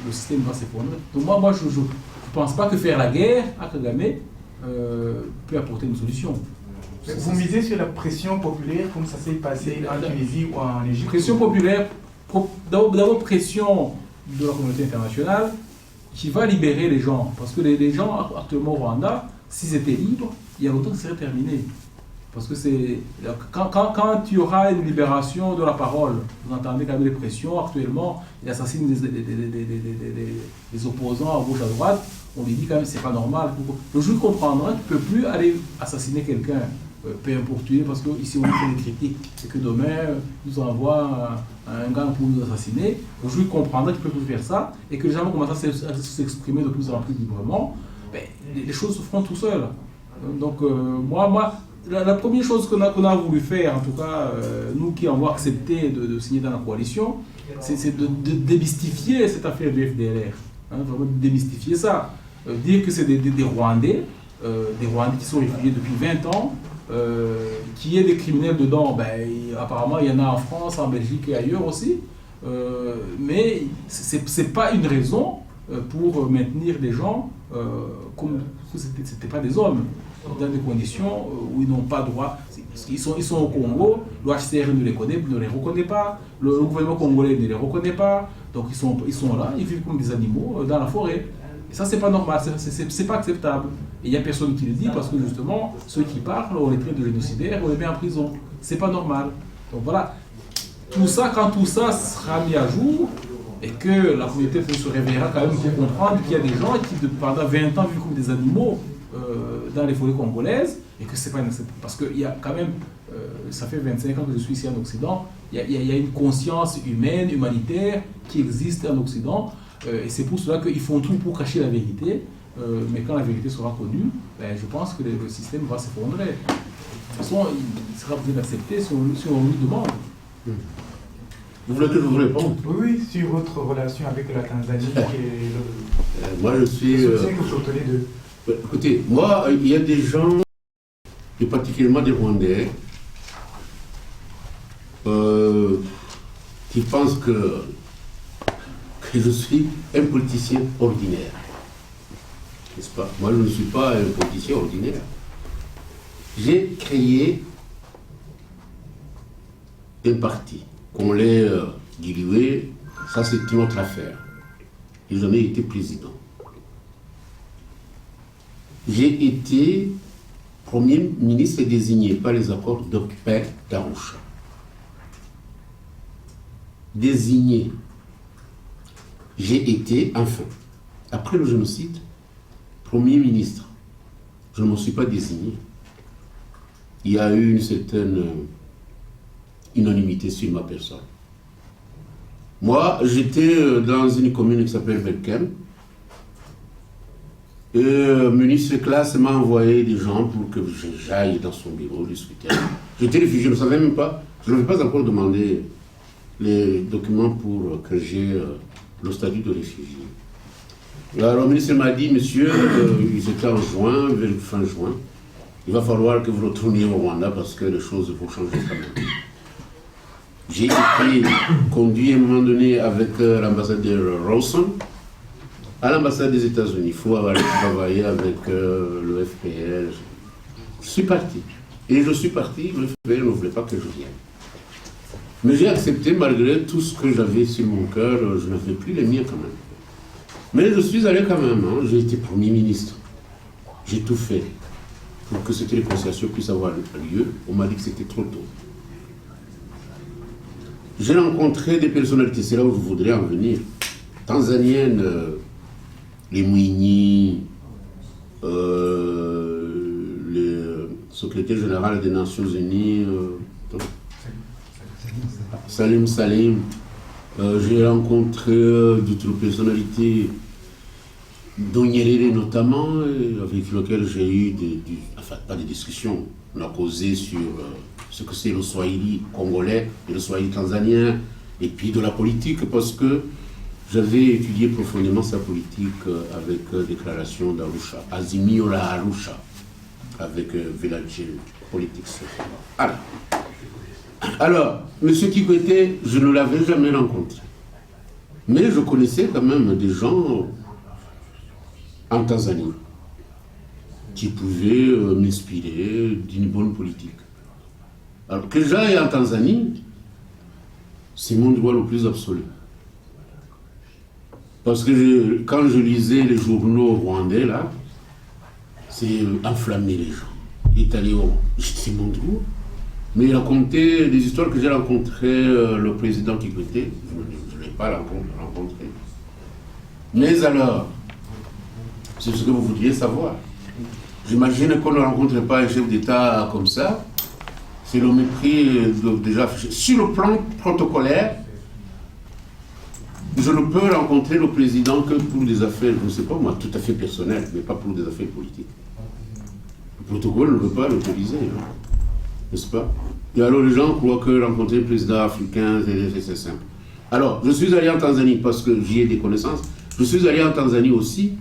le système va s'effondrer. Donc moi je ne pense pas que faire la guerre à Kagame peut apporter une solution. Vous misez sur la pression populaire comme ça s'est passé en Tunisie ou en Égypte? Pression populaire, d'abord pression de la communauté internationale qui va libérer les gens. Parce que les gens actuellement au Rwanda, s'ils étaient libres, il y a longtemps que ce serait terminé. Parce que quand il y aura une libération de la parole, vous entendez quand même les pressions actuellement, il assassine des opposants à gauche, à droite, on lui dit quand même c'est pas normal. Le juge comprendra qu'il ne peut plus aller assassiner quelqu'un, peu importe où il est, parce qu'ici on fait des critiques, et que demain nous envoie un gang pour nous assassiner. Le juge comprendra qu'il ne peut plus faire ça, et que les gens vont commencer à s'exprimer de plus en plus librement. Ben, les choses se feront tout seuls. Donc la première chose qu'on a voulu faire, en tout cas, nous qui avons accepté de signer dans la coalition, c'est de démystifier cette affaire du FDLR. Vraiment démystifier ça. Dire que c'est des Rwandais qui sont réfugiés depuis 20 ans, qu'il y ait des criminels dedans, apparemment il y en a en France, en Belgique et ailleurs aussi, mais c'est pas une raison pour maintenir des gens comme si c'était pas des hommes, dans des conditions où ils n'ont pas droit. Ils sont au Congo, le HCR ne les reconnaît pas, le gouvernement congolais ne les reconnaît pas, donc ils sont là, ils vivent comme des animaux dans la forêt. Et ça, c'est pas normal, c'est pas acceptable. Et il n'y a personne qui le dit parce que justement, ceux qui parlent, on les traite de génocidaires, on les met en prison. C'est pas normal. Donc voilà, quand tout ça sera mis à jour, et que la communauté se réveillera quand même pour comprendre qu'il y a des gens qui, pendant 20 ans, vivent comme des animaux dans les forêts congolaises, et que c'est pas acceptable. Parce qu'il y a quand même, ça fait 25 ans que je suis ici en Occident, il y a une conscience humaine, humanitaire, qui existe en Occident, et c'est pour cela qu'ils font tout pour cacher la vérité, mais quand la vérité sera connue, je pense que le système va s'effondrer. De toute façon, il sera obligé d'accepter si on lui demande. Vous voulez que je vous réponde? Oui, sur votre relation avec la Tanzanie et moi, je suis... le soutien que vous obtenez de... Écoutez, moi, il y a des gens, et particulièrement des Rwandais, qui pensent que je suis un politicien ordinaire. N'est-ce pas? Moi, je ne suis pas un politicien ordinaire. J'ai créé un parti. Qu'on l'ait dilué, ça c'est une autre affaire. Et j'en ai été président. J'ai été Premier ministre désigné par les accords de paix d'Arusha. Désigné. J'ai été, enfin, après le génocide, Premier ministre. Je ne me suis pas désigné. Il y a eu une certaine unanimité sur ma personne. Moi, j'étais dans une commune qui s'appelle Belkem. Et le ministre de classe m'a envoyé des gens pour que j'aille dans son bureau discuter. J'étais réfugié, je ne savais même pas, je n'avais pas encore demandé les documents pour que j'ai le statut de réfugié. Alors le ministre m'a dit, monsieur, c'était en juin, vers fin juin, il va falloir que vous retourniez au Rwanda parce que les choses vont changer quand même. J'ai été conduit à un moment donné avec l'ambassadeur Rawson à l'ambassade des États-Unis. Il faut avoir travaillé avec le FPL. Je suis parti. Et je suis parti, le FPL ne voulait pas que je vienne. Mais j'ai accepté malgré tout ce que j'avais sur mon cœur, je n'avais plus les miens quand même. Mais je suis allé quand même, hein. J'ai été Premier ministre. J'ai tout fait pour que cette réconciliation puisse avoir lieu. On m'a dit que c'était trop tôt. J'ai rencontré des personnalités, c'est là où je voudrais en venir. Tanzaniennes, les Mwinyi, le secrétaire général des Nations Unies, Salim Salim. J'ai rencontré d'autres personnalités, dont Nyerere notamment, avec lequel j'ai eu enfin pas des discussions, on a causé sur ce que c'est le Swahili congolais et le Swahili tanzanien, et puis de la politique, parce que j'avais étudié profondément sa politique avec déclaration d'Arusha, Azimio la Arusha, avec Village Politics. Alors, M. Kikwete, je ne l'avais jamais rencontré. Mais je connaissais quand même des gens en Tanzanie qui pouvaient m'inspirer d'une bonne politique. Alors, que j'aille en Tanzanie, c'est mon droit le plus absolu. Parce que quand je lisais les journaux rwandais, là, c'est enflammer les gens. Il est allé au... C'est mon droit. Mais il racontait des histoires que j'ai rencontré le président Kikwete, je ne l'ai pas rencontré. Mais alors, c'est ce que vous voudriez savoir. J'imagine qu'on ne rencontre pas un chef d'État comme ça. C'est le mépris déjà affiché. Sur le plan protocolaire, je ne peux rencontrer le président que pour des affaires, je ne sais pas moi, tout à fait personnelles, mais pas pour des affaires politiques. Le protocole ne veut pas l'autoriser. Hein. N'est-ce pas? Et alors les gens croient que rencontrer le président africain, c'est simple. Alors, je suis allé en Tanzanie parce que j'y ai des connaissances. Je suis allé en Tanzanie aussi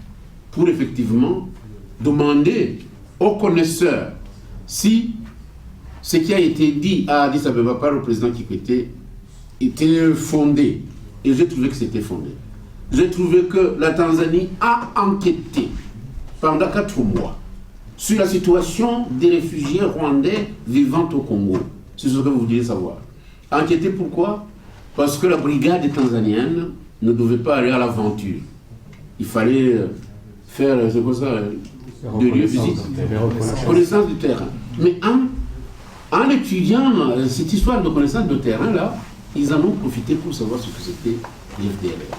pour effectivement demander aux connaisseurs si ce qui a été dit à Addis Abeba par le président Kikwete était fondé. Et j'ai trouvé que c'était fondé. J'ai trouvé que la Tanzanie a enquêté pendant 4 mois sur la situation des réfugiés rwandais vivant au Congo. C'est ce que vous voulez savoir. Enquêter pourquoi? Parce que la brigade tanzanienne ne devait pas aller à l'aventure. Il fallait faire, c'est quoi ça, de lieux visite, connaissance du terrain. Mais en étudiant cette histoire de connaissance de terrain, là, ils en ont profité pour savoir ce que c'était les FDLR.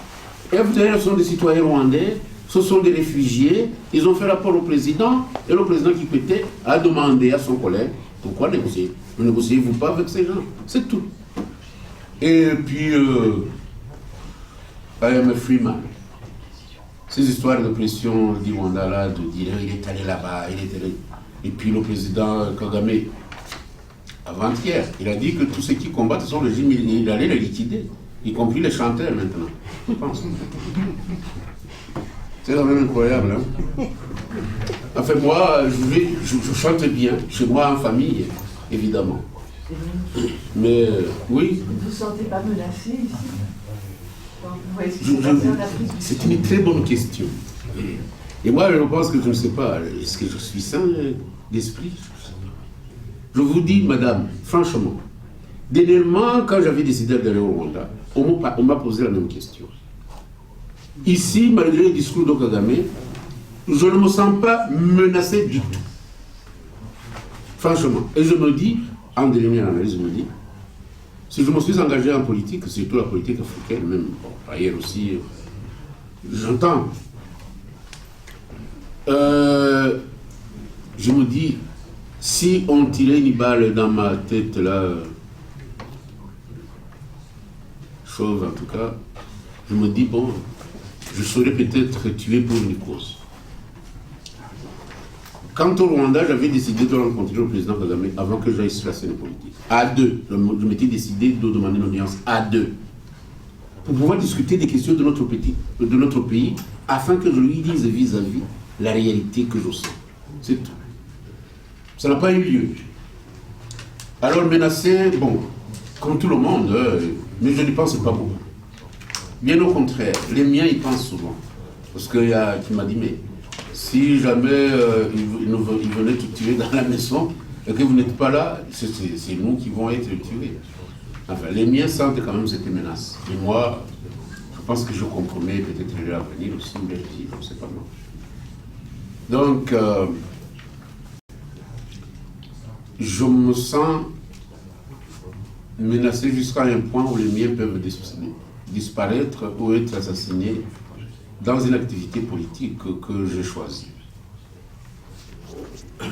Les FDLR sont des citoyens rwandais, ce sont des réfugiés, ils ont fait rapport au président, et le président Kikwete a demandé à son collègue, pourquoi négocier? Ne négociez-vous pas avec ces gens? C'est tout. Et puis, I am a free man. Ces histoires de pression du Rwanda là, de dire il est allé là-bas, il est allé... Et puis le président Kagame, avant-hier, il a dit que tous ceux qui combattent son régime, il allait les liquider, y compris les chanteurs maintenant, je pense. C'est quand même incroyable. Hein? Enfin, moi, je chante bien, chez moi en famille, évidemment. Mais oui. Vous ne vous sentez pas menacé ici? C'est une très bonne question. Et moi, je pense que je ne sais pas, est-ce que je suis sain d'esprit? Je vous dis, madame, franchement, dernièrement, quand j'avais décidé d'aller au Rwanda, on m'a posé la même question. Ici, malgré le discours de Kagame, je ne me sens pas menacé du tout. Franchement. Et je me dis, en dernière analyse, je me dis, si je me suis engagé en politique, surtout la politique africaine, même bon, ailleurs aussi, j'entends. Je me dis, si on tirait une balle dans ma tête, là, chauve en tout cas, je me dis, bon, je serais peut-être tué pour une cause. Quant au Rwanda, j'avais décidé de rencontrer le président Kagame avant que j'aille sur la scène politique. À deux. Je m'étais décidé de demander une audience à deux. Pour pouvoir discuter des questions de notre pays, afin que je lui dise vis-à-vis la réalité que je sens. C'est tout. Ça n'a pas eu lieu. Alors menacer, bon, comme tout le monde, mais je n'y pense pas beaucoup. Bien au contraire, les miens y pensent souvent. Parce qu'il y a qui m'a dit, mais si jamais ils venaient te tuer dans la maison et que vous n'êtes pas là, c'est nous qui vont être tués. Enfin, les miens sentent quand même cette menace. Et moi, je pense que je compromets peut-être l'avenir aussi, mais je ne sais pas moi. Donc, je me sens menacé jusqu'à un point où les miens peuvent disparaître ou être assassinés dans une activité politique que j'ai choisie.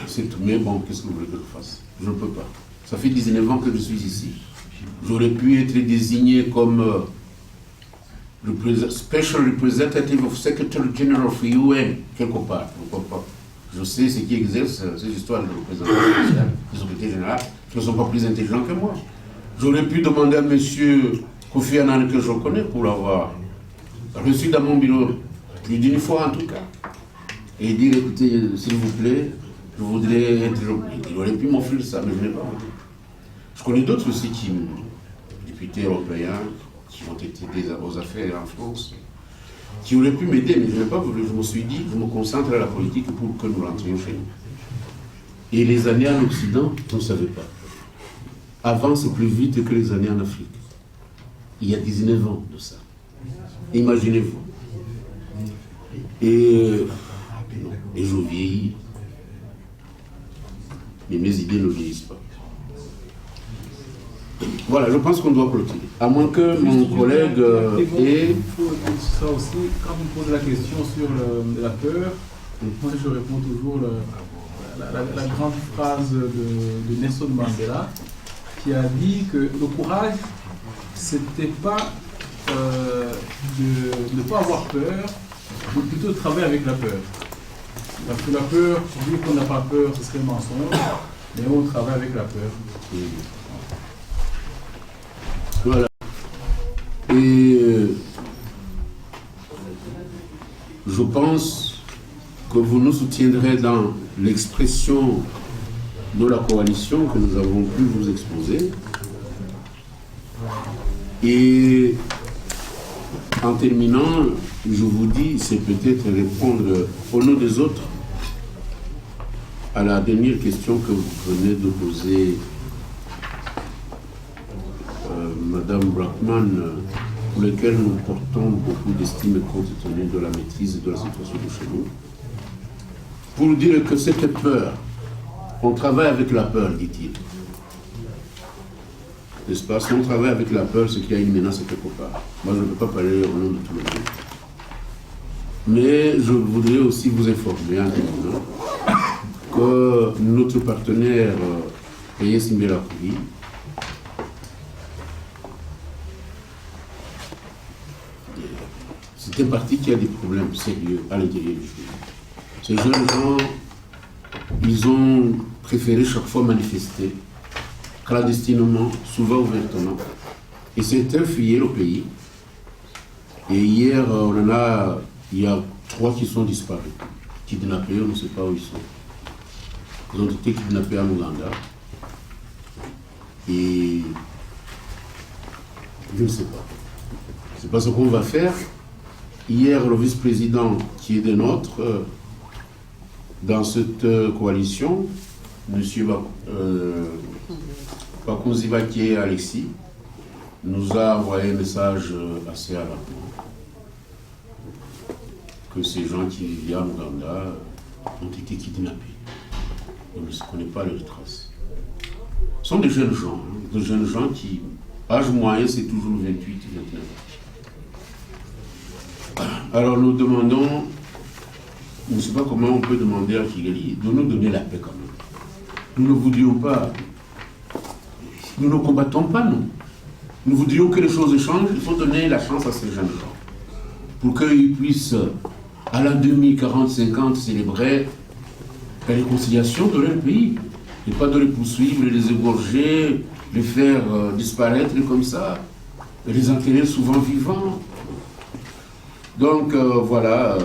C'est tout. Mais bon, qu'est-ce que vous voulez que je fasse? Je ne peux pas. Ça fait 19 ans que je suis ici. J'aurais pu être désigné comme Special Representative of Secretary General of UN, quelque part. Pourquoi pas? Je sais ce qui exerce ces histoires de représentation spéciale, des secrétaires généraux, qui ne sont pas plus intelligents que moi. J'aurais pu demander à M. Kofi Annan, que je connais, pour l'avoir reçu dans mon bureau, plus d'une fois en tout cas, et dire, écoutez, s'il vous plaît, je voudrais être... Il aurait pu m'offrir ça, mais je n'ai pas voulu. Je connais d'autres aussi députés européens, qui ont été aux affaires en France, qui auraient pu m'aider, mais je n'ai pas voulu. Je me suis dit, je me concentre à la politique pour que nous rentrions chez nous. Et les années en Occident, on ne savait pas. Avancent plus vite que les années en Afrique. Il y a 19 ans de ça. Imaginez-vous. Et je vieillis. Mais mes idées ne vieillissent pas. Voilà, je pense qu'on doit clôturer. À moins que mon collègue ait... Il faut ça aussi, quand vous me posez la question sur la peur, moi je réponds toujours la grande phrase de Nelson Mandela, qui a dit que le courage, c'était pas de ne pas avoir peur, mais plutôt de travailler avec la peur. Parce que la peur, dire qu'on n'a pas peur, ce serait un mensonge, mais on travaille avec la peur. Voilà. Et je pense que vous nous soutiendrez dans l'expression de la coalition que nous avons pu vous exposer. Et en terminant, je vous dis, c'est peut-être répondre au nom des autres à la dernière question que vous venez de poser, Madame Brackman, pour lesquelles nous portons beaucoup d'estime compte tenu de la maîtrise de la situation de chez nous. Pour dire que cette peur, on travaille avec la peur, dit-il. N'est-ce pas? Si on travaille avec la peur, c'est qu'il y a une menace quelque part. Moi, je ne peux pas parler au nom de tout le monde. Mais je voudrais aussi vous informer en terminant que notre partenaire P.S. Mbelakoui c'est un parti qui a des problèmes sérieux à l'intérieur du pays. Ces jeunes gens, ils ont préféré chaque fois manifester, clandestinement, souvent ouvertement. Et c'est un fuyé le pays. Et hier, il y a 3 qui sont disparus, kidnappés, on ne sait pas où ils sont. Ils ont été kidnappés en Ouganda. Et je ne sais pas. C'est pas ce qu'on va faire. Hier, le vice-président qui est des nôtres, dans cette coalition, M. Bakouzibaki Alexis, nous a envoyé un message assez alarmant que ces gens qui vivaient en Ouganda ont été kidnappés. On ne connaît pas leurs traces. Ce sont des jeunes gens, qui, âge moyen, c'est toujours 28, 29 ans. Alors nous demandons, je ne sais pas comment on peut demander à Kigali de nous donner la paix quand même. Nous ne voudrions pas, nous ne combattons pas, nous. Nous voudrions que les choses changent, il faut donner la chance à ces jeunes gens. Pour qu'ils puissent, à l'an 2040, 50, célébrer la réconciliation de leur pays. Et pas de les poursuivre, les égorger, les faire disparaître comme ça, et les enterrer souvent vivants. Donc voilà,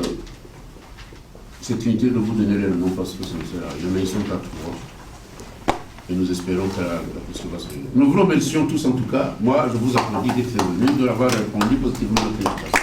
c'est inutile de vous donner les noms parce que ça ne sert à rien, mais ils sont à trois. Et nous espérons que la question va se régler. Nous vous remercions tous en tout cas. Moi, je vous applaudis d'être venus, de l'avoir répondu positivement à notre invitation.